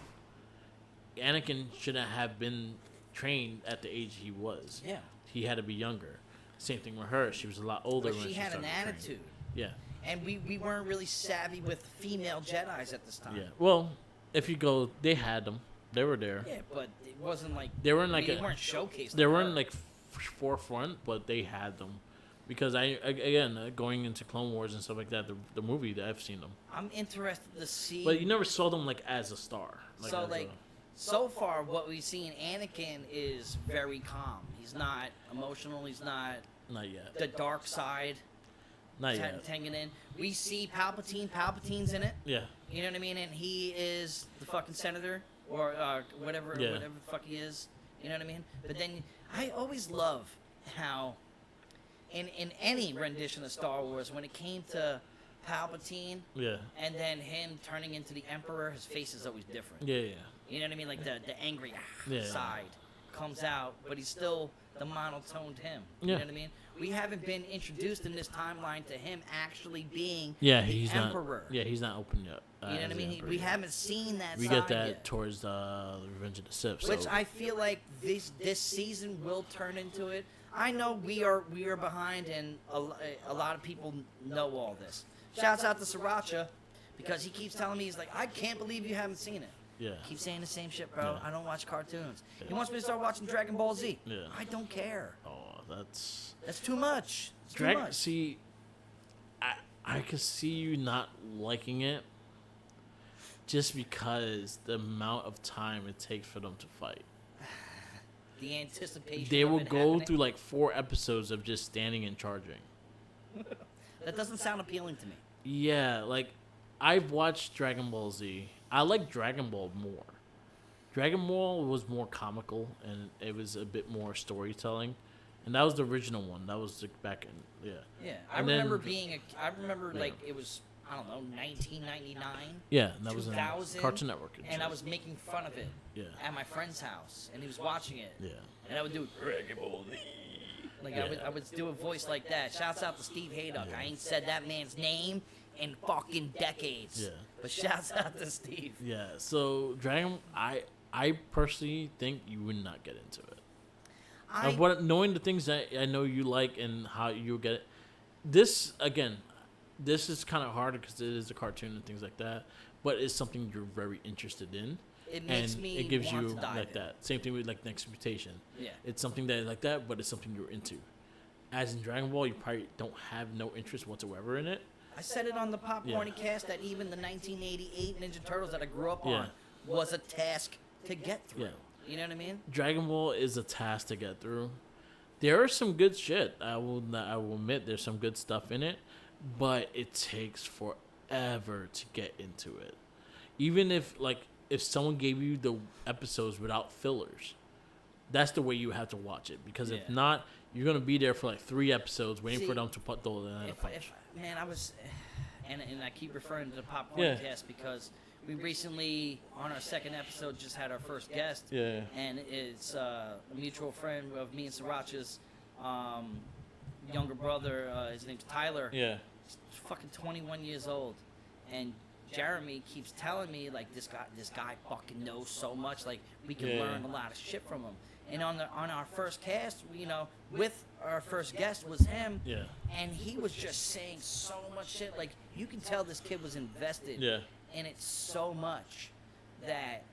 Anakin shouldn't have been trained at the age he was. Yeah, He had to be younger. Same thing with her. She was a lot older but when she she had an started training. attitude, Yeah, and we weren't really savvy with female Jedis at this time. yeah. Well, if you go, they had them. They were there. Yeah, but it wasn't like They weren't like they a- weren't showcased. They like weren't her. like forefront, but they had them. Because again going into Clone Wars and stuff like that, the movie that I've seen them, I'm interested to see. but you never saw them like as a star. So as like, so far what we've seen, Anakin is very calm. He's not emotional. He's not not yet, the dark side not yet. hanging in. We see Palpatine. Palpatine's in it. Yeah, You know what I mean? And he is the fucking senator or whatever Yeah. the fuck he is. You know what I mean? But then I always love how in any rendition of Star Wars, when it came to Palpatine yeah, and then him turning into the Emperor, his face is always different. yeah, yeah. You know what I mean? Like the angry Yeah. side comes out, but he's still the monotoned him. You Yeah. know what I mean? We haven't been introduced in this timeline to him actually being Yeah, the he's Emperor. not. Yeah, he's not open yet. You know what I as the mean? Emperor We yet. haven't seen that We side get that yet. towards the Revenge of the Sith. Which So I feel like this season will turn into it. I know we are behind, and a lot of people know all this. Shouts out to Sriracha because he keeps telling me, he's like, I can't believe you haven't seen it. yeah, Keep saying the same shit, bro. Yeah. I don't watch cartoons. He Yeah. wants me to start watching Dragon Ball Z. Yeah. I don't care. oh, that's That's too much. It's too Dragon. much. See, I could see you not liking it, just because the amount of time it takes for them to fight. The anticipation. They of will it go happening, through like 4 episodes of just standing and charging. That doesn't sound appealing to me. Yeah, like I've watched Dragon Ball Z. I like Dragon Ball more. Dragon Ball was more comical and it was a bit more storytelling, and that was the original one. That was like back in Yeah, I And then- remember I remember Yeah. like it was, I don't know, 1999, yeah, and that was in 2000, Cartoon Network. and I was making fun of it yeah, at my friend's house, and he was watching it, yeah, and I would do Dragon Ball Z. Like Yeah. I would do a voice like that. Shouts out to Steve Haydock. Yeah. I ain't said that man's name in fucking decades. Yeah. But shouts out to Steve. yeah. So Dragon, I personally think you would not get into it. Of what knowing the things that I know you like and how you get it. This again, this is kind of harder because it is a cartoon and things like that. But it's something you're very interested in, It makes and me it gives want you to dive like in. that. Same thing with like Next Mutation. Yeah. It's something that is like that, but it's something you're into. As in Dragon Ball, you probably don't have no interest whatsoever in it. I said it on the Popcorny Yeah. cast that even the 1988 Ninja Turtles that I grew up Yeah. on was a task to get through. Yeah. You know what I mean? Dragon Ball is a task to get through. There are some good shit. I will admit there's some good stuff in it, but it takes forever to get into it. Even if someone gave you the episodes without fillers, that's the way you have to watch it. Because if Yeah. not, you're gonna be there for like 3 episodes waiting See, for them to put those in. Man, I was, and I keep referring to the Popcorn Yeah. Cast because we recently, on our second episode, just had our first guest. Yeah. And it's a mutual friend of me and Sriracha's younger brother. His name's Tyler. Yeah. He's fucking 21 years old. And Jeremy keeps telling me, like, this guy fucking knows so much. Like, we can Yeah. learn a lot of shit from him. And on our first cast, with our first guest was him. Yeah. And he was just saying so much shit. Like, you can tell this kid was invested Yeah. in it so much that,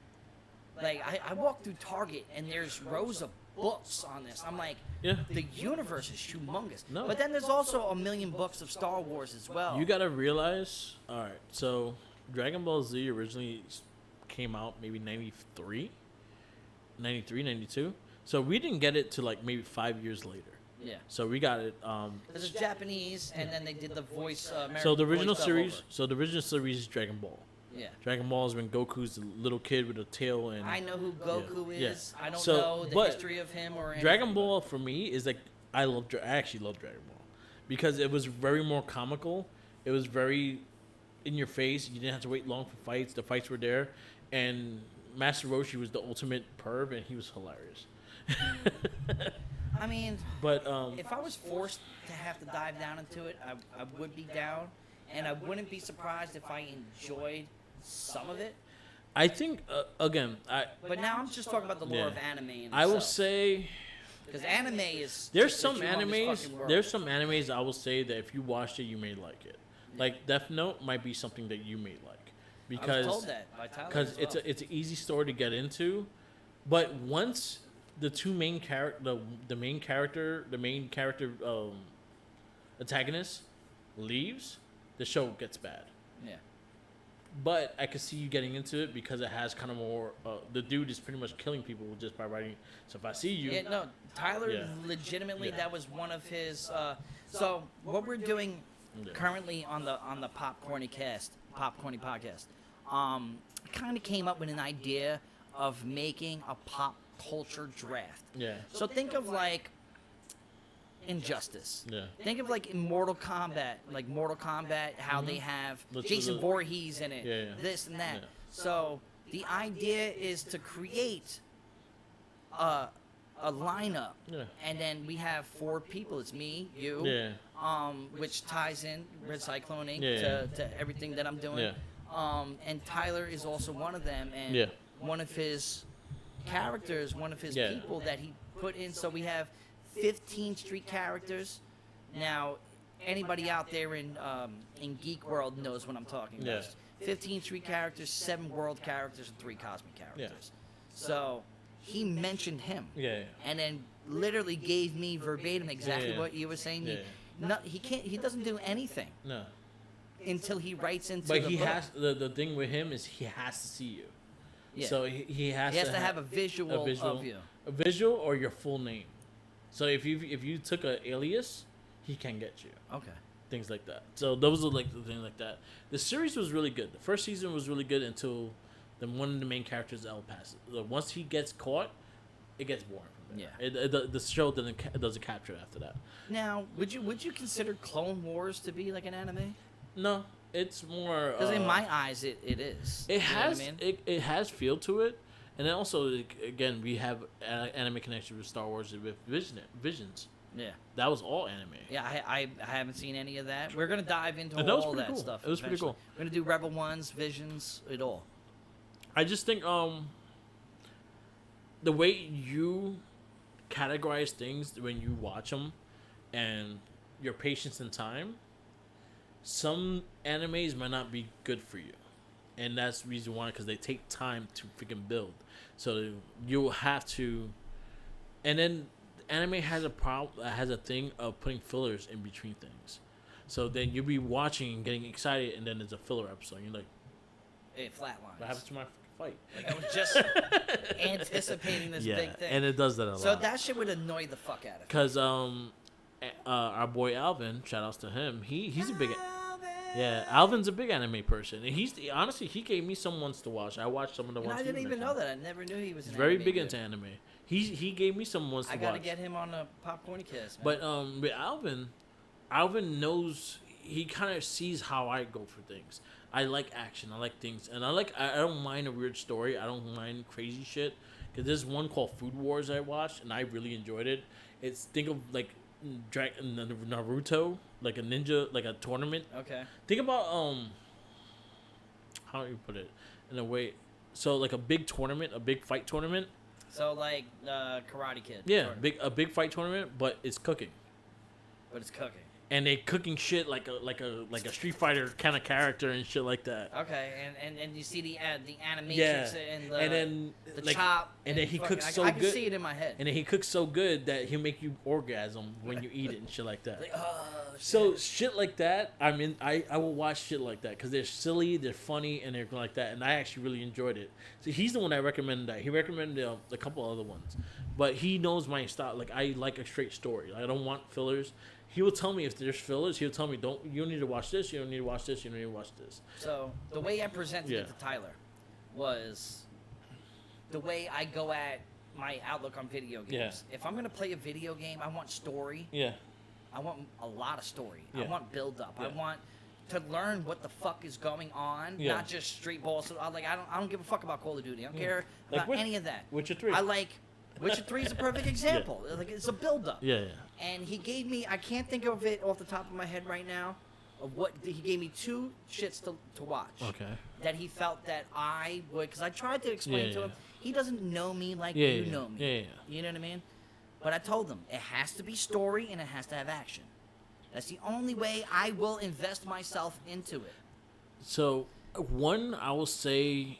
like, I walk through Target and there's rows of books on this. I'm like, Yeah. the universe is humongous. No. But then there's also a million books of Star Wars as well. You gotta realize, all right. So, Dragon Ball Z originally came out maybe 93, 92. So we didn't get it to like maybe 5 years later. Yeah. So we got it. This is Japanese, and then they did the voice. American So the original voice dub series. over. So the original series is Dragon Ball. Yeah. Dragon Ball is when Goku's the little kid with a tail and. I know who Goku Yeah. is. I don't So, know the but history of him or anything. Dragon Ball for me is like I actually love Dragon Ball because it was very more comical. It was very in your face. You didn't have to wait long for fights. The fights were there, and Master Roshi was the ultimate perv, and he was hilarious. I mean, But if I was forced to have to dive down into it, I would be down, and I wouldn't be surprised if I enjoyed some of it. I think again, But now I'm just talking about the lore Yeah. of anime. In I will itself. say Because anime is there's just a some humongous animes. fucking world. There's some animes I will say that if you watched it, you may like it. Like Death Note might be something that you may like I was told that by Tyler because as well. it's an easy story to get into, but once the main character antagonist leaves, the show gets bad. Yeah. But I could see you getting into it because it has kind of more. The dude is pretty much killing people just by writing. So if I see you, Yeah, no, Tyler, Yeah. legitimately, Yeah. that was one of his. So what we're doing Yeah. currently on the Popcorny podcast, kind of came up with an idea of making a pop culture draft. yeah, So think of like Injustice. yeah, Think of like in Mortal Kombat, how they have Let's- Jason let's- Voorhees in it, Yeah, yeah. this and that. Yeah. So the idea is to create a lineup, yeah, and then we have 4 people. It's me, you, yeah, which ties in Red Cyclone Inc. Yeah, to everything that I'm doing. Yeah. And Tyler is also one of them, and Yeah. one of his characters, one of his Yeah. people that he put in. So we have 15 street characters. Now, anybody out there in geek world knows what I'm talking about. Yeah. 15 street characters, 7 world characters, and 3 cosmic characters. So he mentioned him, yeah. and then literally gave me verbatim exactly Yeah. what you were saying. Yeah. He doesn't do anything No, until he writes into but the he book. has the thing with him is he has to see you. Yeah. So he has He has to to have a visual of you. a visual or your full name. So if you took an alias, he can get you. Okay. Things like that. So those are like the things like that. The series was really good. The first season was really good until one of the main characters El passes. Once he gets caught, it gets boring from there. Yeah. The show doesn't capture after that. Now, would you consider Clone Wars to be like an anime? No, it's more. Because in my eyes, it is. It You know what has I mean? it has feel to it, and then also again we have anime connection with Star Wars with Visions. Yeah. That was all anime. Yeah, I haven't seen any of that. We're gonna dive into And that was all pretty that cool. stuff. It was pretty eventually. cool. We're gonna do Rebel Ones, Visions, it all. I just think the way you categorize things when you watch them and your patience and time, some animes might not be good for you, and that's the reason why, because they take time to freaking build. So you'll have to, and then anime has a thing of putting fillers in between things. So then you'll be watching and getting excited, and then there's a filler episode. You're like, It flatlines. what happened to my fight? Like I was just anticipating this Yeah, big thing. and it does that a lot. So that shit would annoy the fuck out of me. Because our boy Alvin, shout outs to him. He's a big Yeah, Alvin's a big anime person, and honestly he gave me some ones to watch. I watched some of the And ones. I didn't he even know mentioned. that. I never knew he was. He's an very anime big dude. into anime. He gave me some ones to I watch. gotta get him on a Popcorny Cast, man. But with Alvin knows, he kind of sees how I go for things. I like action. I like things, and I don't mind a weird story. I don't mind crazy shit. Cause there's one called Food Wars I watched, and I really enjoyed it. Think of like Naruto, like a ninja, like a tournament. Okay. Think about how do you put it in a way? So like a big tournament, a big fight tournament. So like Karate Kid. Yeah, sort of. a big fight tournament, but it's cooking. But it's cooking. And they cooking shit like a Street Fighter kind of character and shit like that. Okay, and you see the animatrix Yeah, and and then the like, chop. and then he fucking- cooks so I good. can see it in my head. And then he cooks so good that he'll make you orgasm when you eat it and shit like that. Like, oh, So shit like that, I will watch shit like that because they're silly, they're funny, and they're like that. And I actually really enjoyed it. So he's the one that recommended that. He recommended a couple other ones, but he knows my style. Like I like a straight story. I don't want fillers. He will tell me if there's fillers. He'll tell me you don't need to watch this. You don't need to watch this. You don't need to watch this. So the way I presented Yeah. it to Tyler was the way I go at my outlook on video games. Yeah. If I'm gonna play a video game, I want story. Yeah. I want a lot of story. I Yeah. want build up. I Yeah. want to learn what the fuck is going on, Yeah. not just street balls. So I don't give a fuck about Call of Duty. I don't care Like about any of that. Witcher 3. I like Witcher 3 is a perfect example. Like it's a build up. Yeah, yeah. And he gave me, I can't think of it off the top of my head right now, of what, he gave me 2 shits to watch. Okay. That he felt that I would, because I tried to explain Yeah, to him, he doesn't know me like Yeah, you yeah, know me. yeah, yeah. You know what I mean? But I told him, it has to be story and it has to have action. That's the only way I will invest myself into it. So one, I will say,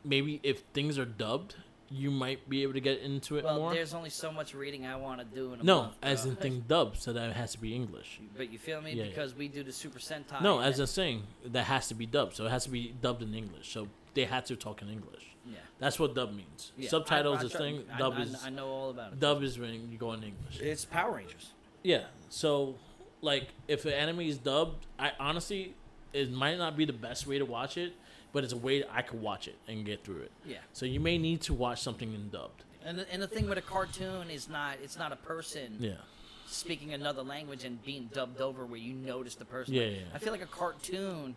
maybe if things are dubbed, you might be able to get into it Well, more. there's only so much reading I want to do in a No, month. as bro. in thing dubbed, so that it has to be English. But you feel me? Yeah, Because we do the Super Sentai. No, as I'm saying, that has to be dubbed, so it has to be dubbed in English. So they had to talk in English. Yeah. That's what dub means. Yeah. Subtitles I is thing. I- Dub I- is I know all about it. dub is when you go in English. It's Power Rangers. Yeah. So, like, if an anime is dubbed, I honestly, it might not be the best way to watch it, but it's a way I could watch it and get through it. Yeah. So you may need to watch something in dubbed. And the thing with a cartoon is it's not a person Yeah. speaking another language and being dubbed over where you notice the person. Yeah, yeah. I feel like a cartoon,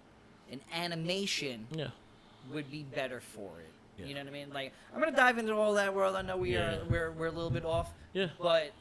an animation Yeah. would be better for it. Yeah. You know what I mean? Like I'm gonna dive into all that world. I know Yeah. we're a little bit off. Yeah. But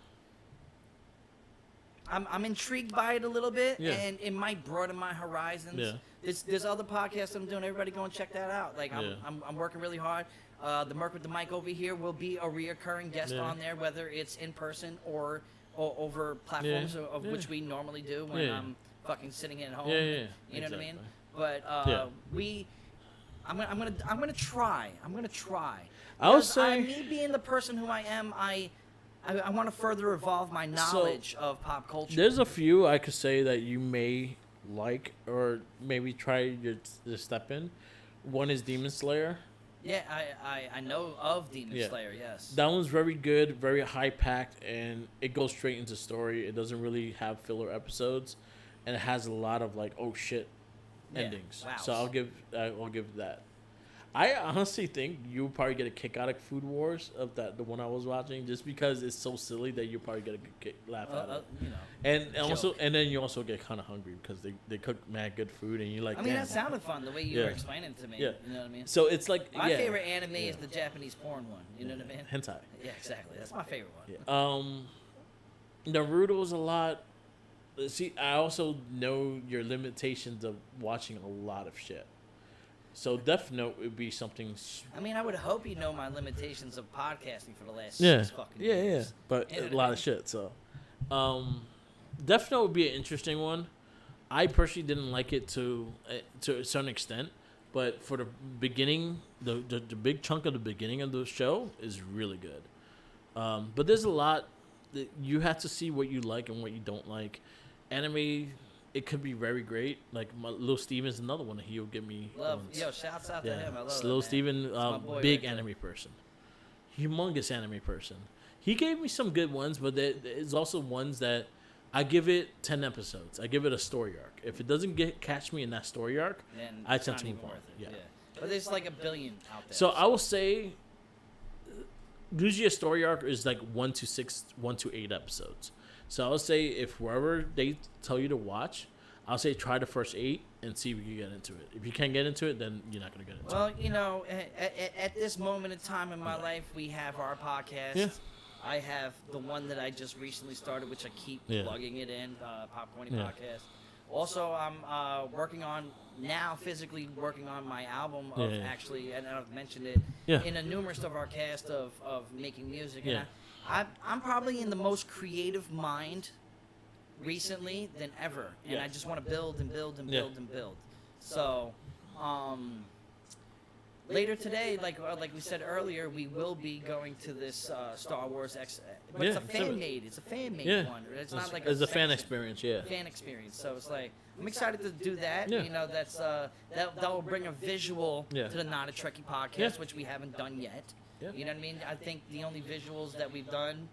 I'm intrigued by it a little bit, Yeah. and it might broaden my horizons. Yeah. There's other podcasts I'm doing. Everybody go and check that out. Like Yeah. I'm working really hard. The Merc with the Mic over here will be a reoccurring guest Yeah. on there, whether it's in person or over platforms Yeah. of Yeah. which we normally do when Yeah. I'm fucking sitting at home. Yeah, yeah, yeah. You know what I mean? Exactly. But Yeah. I'm gonna try. I'm gonna try. I would Because say- me being the person who I am, I want to further evolve my knowledge of pop culture. There's a few I could say that you may like or maybe try your step in. One is Demon Slayer. Yeah, I know of Demon Yeah. Slayer. Yes. That one's very good, very high packed, and it goes straight into story. It doesn't really have filler episodes, and it has a lot of like oh shit Yeah. endings. Wow. So I'll give that. I honestly think you'll probably get a kick out of Food Wars of the one I was watching, just because it's so silly that you'll probably get a laugh out of it. You know. And also, joke. and then you also get kind of hungry because they cook mad good food, and you like. I mean, damn. that sounded fun the way you Yeah. were explaining it to me. Yeah. You know what I mean? So it's like My yeah. favorite anime is the Japanese porn one. You know what I mean? Hentai. Yeah, exactly. That's my favorite one. Yeah. Naruto's a lot. See, I also know your limitations of watching a lot of shit. So Death Note would be something. I mean, I would hope you know my limitations of podcasting for the last Yeah, 6 fucking yeah, years. but You know a what I lot mean? of shit. So, Death Note would be an interesting one. I personally didn't like it to a certain extent, but for the beginning, the big chunk of the beginning of the show is really good. But there's a lot that you have to see what you like and what you don't like. Anime, it could be very great. Like Lil Steven's another one that he'll give me. Love, ones. yo, shouts out to Yeah, him. I love Lil that, man. Steven, That's my boy big right there. anime person, humongous anime person. He gave me some good ones, but there's also ones that I give it 10 episodes. I give it a story arc. If it doesn't catch me in that story arc, Then I it's tend not to move even on. worth it. Yeah. But there's like a billion out there. So I will say, usually a story arc is like 1 to 8 episodes. So I would say if wherever they tell you to watch, I'll say try the first 8 and see if you can get into it. If you can't get into it, then you're not gonna get into it. Well, you know, at this moment in time in my life, we have our podcast. Yeah. I have the one that I just recently started, which I keep Yeah. plugging it in, Popcorny Yeah. Podcast. Also, I'm physically working on my album of Yeah, yeah. actually, and I've mentioned it Yeah. in a numerous of our cast of making music. Yeah. And I'm probably in the most creative mind recently than ever, and I Yes. just want to build and build and Yeah. build and build. So, later today, like we said earlier, we will be going to this Star Wars but it's Yeah, a fan made. It's a fan made Yeah. one. It's not like it's a fan section. experience. Yeah. Fan experience. So it's like I'm excited to do that. Yeah. You know, that will bring a visual Yeah. to the Not a Trekkie podcast, Yeah. which we haven't done yet. Yeah. You know what I mean? I think the only visuals that we've done,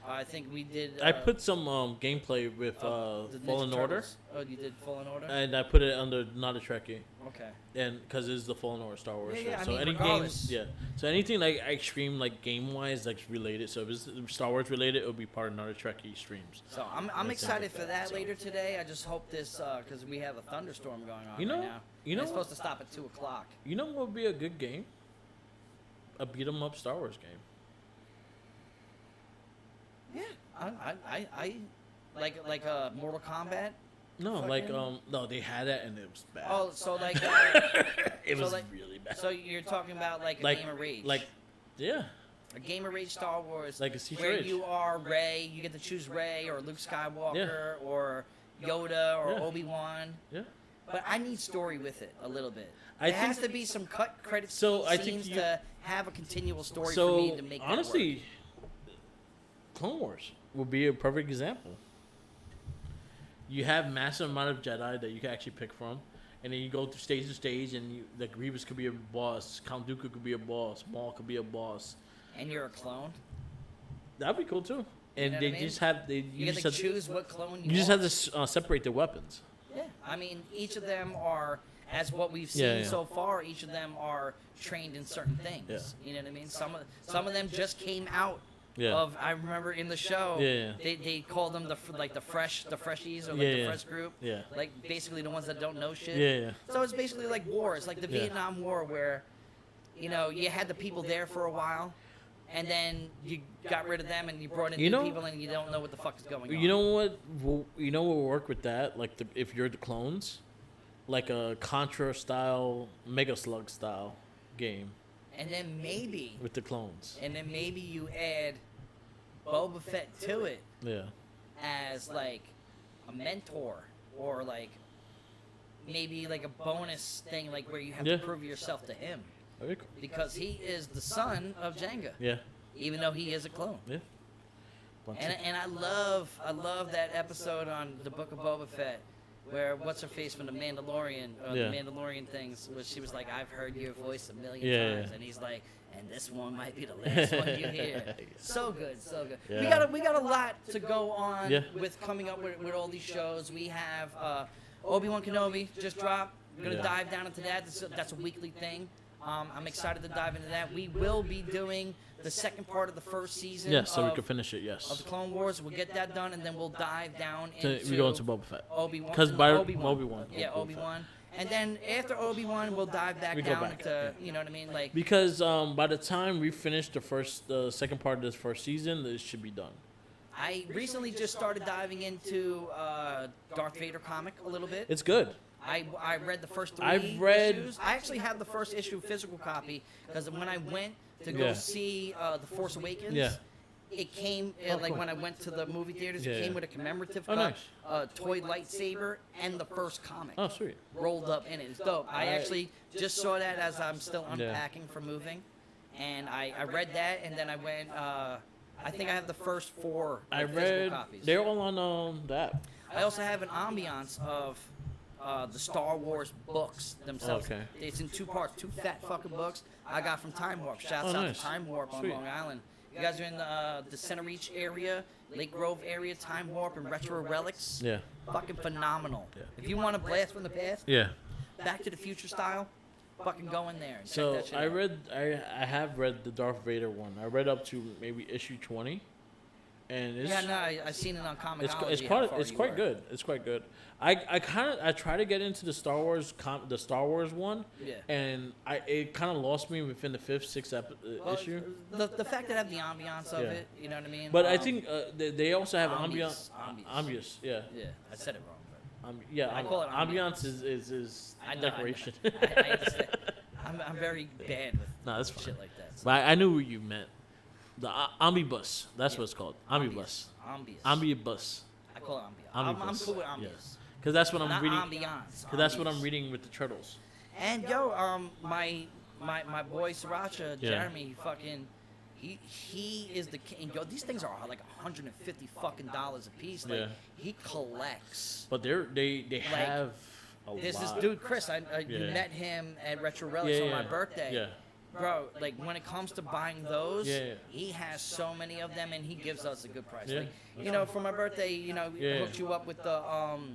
I think we did. I put some gameplay with the Ninja Fallen Order, Turtles. Oh, you did Fallen Order? and I put it under Not a Trekkie. Okay. And because it's the Fallen Order Star Wars Yeah, show, yeah, I so mean, any regardless. games, yeah. So anything like extreme, like game wise, like related. So if it's Star Wars related, it'll be part of another Trekkie streams. So I'm things excited like for that, that so. later today. I just hope this because we have a thunderstorm going on You know- right now. you know it's what- supposed to stop at 2:00. You know what would be a good game? A beat 'em up Star Wars game. Yeah, I like Mortal Kombat. No, like Fucking- no, they had it and it was bad. Oh, so like it so was like- really bad. so you're talking about like a like Game of Rage, like, yeah, a Game of Rage Star Wars, like a Siege where Rage. you are Rey, you get to choose Rey or Luke Skywalker or Yoda or Yeah. Obi-Wan. Yeah. But I need story with it a little bit. I There has think- to be some cut credit So, I think scenes you- to have a continual story for So me to make honestly, Clone Wars would be a perfect example. You have massive amount of Jedi that you can actually pick from, and then you go through stage to stage, and the Grievous could be a boss, Count Dooku could be a boss, Maul could be a boss. work. And you're a clone. That'd be cool too. And know they what I mean? just have You you get just to have choose what clone you you just want. have to separate the weapons. Yeah, I mean, each of them are, as what we've seen Yeah, yeah. so far, each of them are trained in certain things. Yeah. You know what I mean? Some of them just came out Yeah. of. I remember in the show, Yeah, they called them the freshies or like Yeah, the yeah. fresh group. Yeah. Like basically the ones that don't know shit. Yeah, yeah. So it's basically like wars, like the Yeah. Vietnam War, where, you know, you had the people there for a while, and then you got rid of them and you brought in You new know- people, and you don't know what the fuck is going on. You know what? You know what will work with that? Like if you're the clones, like a Contra style, Mega Slug style game And then maybe with the clones. you add Boba Fett to it Yeah. as like a mentor or like maybe like a bonus thing, like where you have Yeah. to prove yourself to him Very cool. because he is the son of Jenga, Yeah. even though he is a clone. Yeah. Bunch of- And I love that episode on the Book of Boba Fett where what's her face from the Mandalorian Yeah. the Mandalorian things, where she was like, I've heard your voice a million Yeah, times, yeah. and he's like, and this one might be the last one you hear. So good, so good. Yeah. We got a lot to go on Yeah. with coming up with all these shows. We have Obi-Wan Kenobi just dropped. We're gonna Yeah. dive down into that. That's a weekly thing. I'm excited to dive into that. We will be doing the second part of the first season. Yeah, so we of- can finish it. of Yes. the Clone Wars. We'll get that done, and then we'll dive down into We go into Boba Fett. Obi-Wan. 'Cause by Obi-Wan. Obi-Wan. Yeah, Boba Obi-Wan. And then after Obi-Wan, we'll dive back We go down back, into, you know what I mean? Like, Because by the time we finish the second part of this first season, this should be done. I recently just started diving into Darth Vader comic a little bit. It's good. I read the first 3 I've read- issues. I actually have the first issue physical copy because when I went to go Yeah. see The Force Awakens, Yeah. it came Oh, like cool. when I went to the movie theaters. Yeah, It came yeah. with a commemorative Oh, cut, nice. toy lightsaber, and the first comic Oh, sweet. rolled up in it. It's dope. I actually just saw that as I'm still Yeah. unpacking for moving, and I read that, and then I went. I think I have the first 4 I physical read. copies. They're all on the app. I also have an ambiance of the Star Wars books themselves. Okay. It's in 2 parts, 2 fat fucking books I got from Time Warp. Shouts Oh, out nice. to Time Warp on Sweet. Long Island. You guys are in the Center Reach area, Lake Grove area, Time Warp, and Retro Relics. Yeah. Fucking phenomenal. Yeah. If you want a blast from the past, Yeah. Back to the Future style, fucking go in there and check So that shit I out. read, I have read the Darth Vader one. I read up to maybe issue 20, and it's Yeah, no, I've seen it on Comixology. it's how quite far it's you quite were. good. It's quite good. I try to get into the Star Wars one, Yeah. and it kind of lost me within the 5th, 6th Well, issue. The fact that I have the ambiance of Yeah. it, you know what I mean? But I think they also have ambiance. ambiance. Yeah. Yeah, I said it wrong. Yeah. I call it ambiance is I know, decoration. I understand. I'm very bad with No, that's fine. shit like that. So. But I knew what you meant. The omnibus. That's what it's called. Omnibus. Ambience. Omnibus. I call it ambiance. I'm Omnibus. cool with Yeah. ambiance. Because that's what I'm Not reading. ambiance. Because that's what I'm ambience. reading with the turtles. And my boy Sriracha, Yeah. Jeremy, fucking, he is the king. Yo, these things are like $150 fucking dollars a piece. Like Yeah. he collects. But they have a There's this lot. dude Chris. You Yeah. met him at Retro Relics on my yeah. birthday. Yeah. Bro, like when it comes to buying those, Yeah. he has so many of them, and he gives us a good price. Yeah. Like, you know, for my birthday, you know, Yeah. hooked you up with the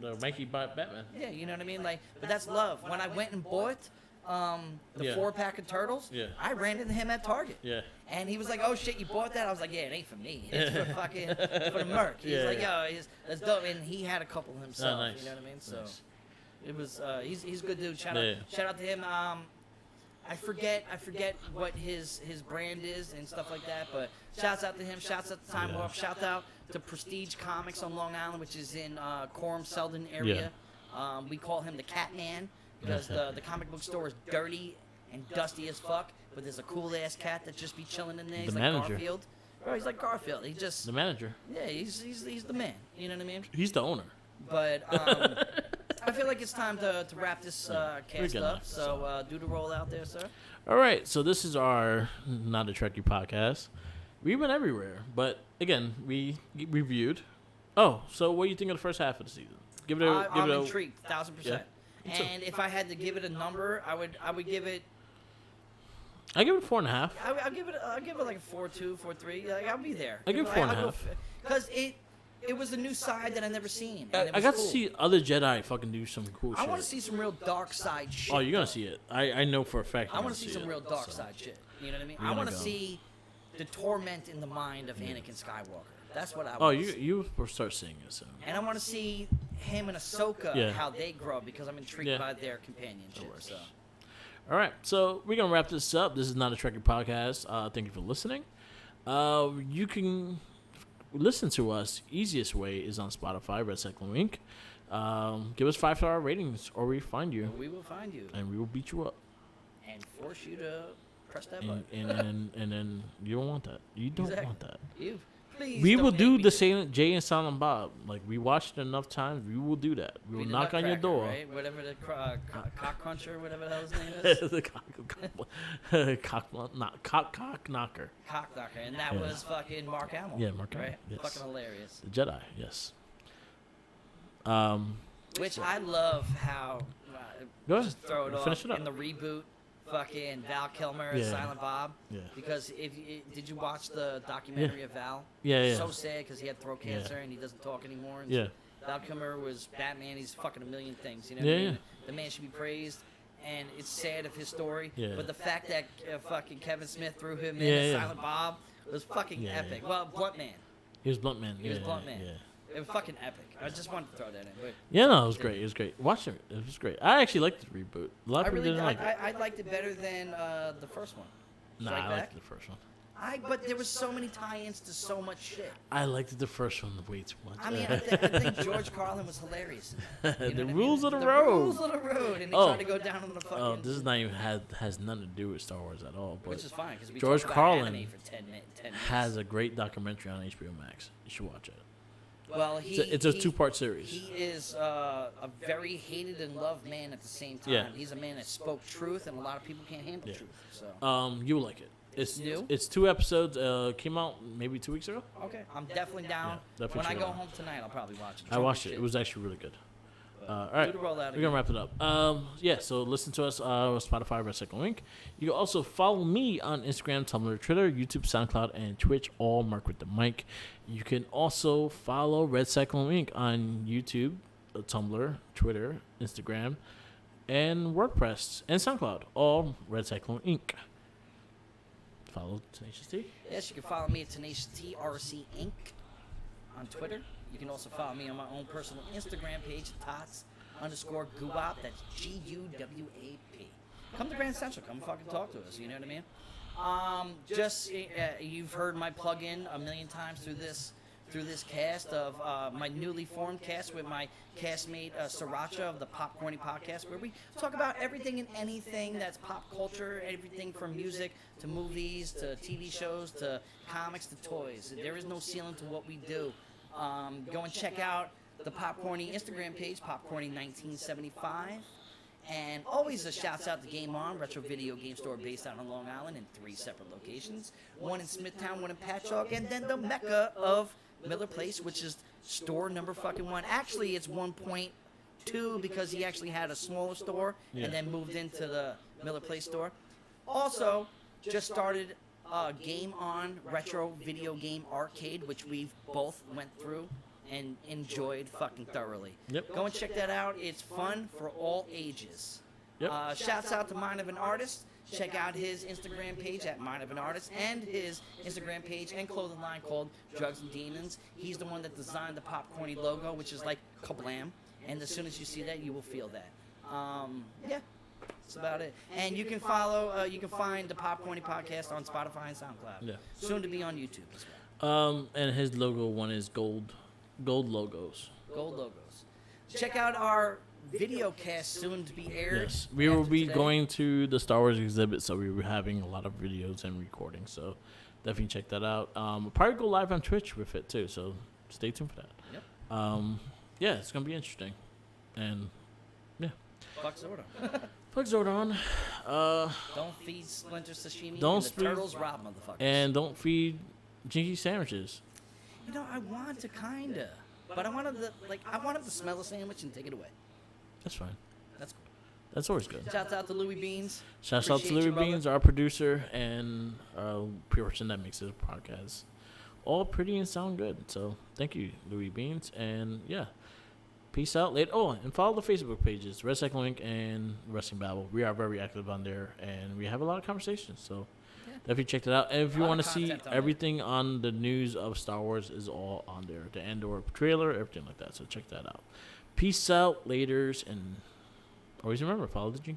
The Mikey Batman. yeah, you know what I mean. Like, but that's love. When I went and bought the Yeah. 4-pack of turturs, Yeah. I ran into him at Target. Yeah. And he was like, "Oh shit, you bought that?" I was like, "Yeah, it ain't for me. It's for fucking for the merc." He's Yeah, like, yeah. "Yo, that's dope." And he had a couple himself. nice. You know what I mean? So Nice. it was. He's a good dude. Yeah. Shout out to him. I forget what his brand is and stuff like that. But shouts out to him. Shouts out to Time Yeah. Warp. Shout out to Prestige Comics on Long Island, which is in Coram Selden area. We call him the Cat Man because the comic book store is dirty and dusty as fuck. But there's a cool ass cat that just be chilling in there. He's The like manager. Garfield. Bro, he's like Garfield. He just The manager. yeah, he's the man. You know what I mean? He's the owner. But I feel like it's time to wrap this cast good up. enough, So do the roll out there, sir. All right. So this is our Not a Trekkie podcast. We've been everywhere, but again, we reviewed. Oh, so what do you think of the first half of the season? Give it a. I'm intrigued, 1,000%. Me too. And if I had to give it a number, I would give it. I give it 4.5. I'll give it like a 4.2, 4.3. Like, I'll be there. I give it 4.5. Because it was a new side that I never seen. and it I was got cool. to see other Jedi fucking do some cool I shit. want to see some real dark side shit. Oh, you're gonna though. see it. I know for a fact. I want want to see some real dark side shit. You know what I mean? You're I gonna want to go. see the torment in the mind of Anakin Skywalker. That's what I want. Oh, you will start seeing it soon. And I want to see him and Ahsoka, Yeah. how they grow, because I'm intrigued Yeah. by their companionship. So, All right, so we're gonna wrap this up. This is Not a Trekkie podcast. Thank you for listening. You can listen to us. Easiest way is on Spotify, Red Cyclone Inc. Give us 5-star ratings, or we find you, we will find you and we will beat you up. and force you to press that And button. and then you don't want that. You don't Exactly. want that. You, please We will don't do make me the same Jay and Silent Bob. Like we watched it enough times. We will do that. We be will the knock on your Nutcracker, door. right? Whatever the cock cruncher, whatever the hell his name is. The cock knocker. Cock knocker, and that Yeah. was fucking Mark Hamill. Yeah, Mark Hamill, Right? yes. Fucking hilarious. The Jedi, yes. Which I love how. Go ahead. Just throw it Finish off it up. in the reboot. Fucking Val Kilmer as Yeah. Silent Bob. Yeah. Because did you watch the documentary of Val? Yeah, yeah. So sad because he had throat Yeah. cancer and he doesn't talk anymore. And Yeah. Val Kilmer was Batman. He's fucking a million things. You know Yeah, what I mean? yeah. The man should be praised. And it's sad of his story. Yeah. But the fact that fucking Kevin Smith threw him in Yeah, as yeah. Silent Bob was fucking Yeah, epic. yeah. Well, Blunt Man. He was Blunt Man. He was yeah, Blunt Man. Yeah. It was fucking epic. I just wanted to throw that in. But Yeah, no, it was great. It was great. Watching it, it was great. I actually liked the reboot. A lot I of people really, didn't like it. I liked it better than the first one. Nah, Strike I Back? liked the first one. But there was so many tie-ins to so much shit. I liked the first one way too much. I mean, I think George Carlin was hilarious. You know The what I mean? rules of the The road. rules of the road, and he Oh. tried to go down on the fucking. Oh, this is not even has nothing to do with Star Wars at all. But which is fine because we George talked Carlin about anime for 10 minutes. has a great documentary on HBO Max. You should watch it. Well, It's a two-part series. He is a very hated and loved man at the same time. Yeah. He's a man that spoke truth, and a lot of people can't handle Yeah. truth. So You'll like it. It's new? It's 2 episodes. Came out maybe 2 weeks ago. okay, I'm definitely down. definitely when I check it go out. home tonight, I'll probably watch it. I watched it. It was actually really good. All right, Do the rollout we're gonna wrap it up. Yeah, so listen to us on Spotify, Red Cycle Inc. You can also follow me on Instagram, Tumblr, Twitter, YouTube, SoundCloud, and Twitch, all Mark with the mic. You can also follow Red Cycle Inc. on YouTube, Tumblr, Twitter, Instagram, and WordPress, and SoundCloud, all Red Cycle Inc. Follow Tenacious T. Yes, you can follow me at Tenacious T RC Inc. on Twitter. You can also follow me on my own personal Instagram page, tots_guwap. That's GUWAP. Come to Grand Central. Come fucking talk to us. You know what I mean? You've heard my plug-in a million times through this cast of my newly formed cast with my castmate Sriracha of the Popcorny Podcast, where we talk about everything and anything that's pop culture, everything from music to movies to TV shows to comics to toys. There is no ceiling to what we do. Go and check out the Popcorny Instagram page, Popcorny1975. And always a shouts out to Game On, retro video game store based out on Long Island in 3 separate locations. One in Smithtown, one in Patchogue, and then the mecca of Miller Place, which is store number fucking 1. Actually, it's 1.2 because he actually had a smaller store and then moved into the Miller Place store. Also, just started Game On Retro Video Game Arcade, which we've both went through and enjoyed fucking thoroughly. Yep. Go and check that out. It's fun for all ages. Yep. Shouts out to Mind of an Artist. Check out his Instagram page at Mind of an Artist and his Instagram page and clothing line called Drugs and Demons. He's the one that designed the Popcorny logo, which is like kablam. And as soon as you see that, you will feel that. Yeah, that's about it. And you can you can find the Popcorny Podcast on Spotify and SoundCloud. Yeah. Soon to be on YouTube as well. And his logo one is gold logos. Gold logos. Check out our video cast soon to be aired. Yes, we will after be today. going to the Star Wars exhibit, so we were having a lot of videos and recording. So definitely check that out. We'll probably go live on Twitch with it too, so stay tuned for that. Yep. Yeah, it's gonna be interesting, and yeah. Fuck Zordon. Fuck Zordon. Don't feed Splinter sashimi. Don't and the feed- turtles rob motherfuckers. And don't feed Jinky sandwiches. You know, I want to kinda, but I want him to smell the sandwich and take it away. That's fine. That's cool. That's always good. Shouts out to Louis Beans. Shouts out to Appreciate Louis you, brother. Beans, our producer, and person that makes this podcast. All pretty and sound good. So thank you, Louis Beans. And yeah, peace out. And follow the Facebook pages, Red Cycle Inc. and Wrestling Babble. We are very active on there, and we have a lot of conversations. So definitely check that out. And if you A lot want of to see content on everything on the news of Star Wars is all on there. The Andor trailer, everything like that. So check that out. Peace out, laters, and always remember, follow the Jinkies.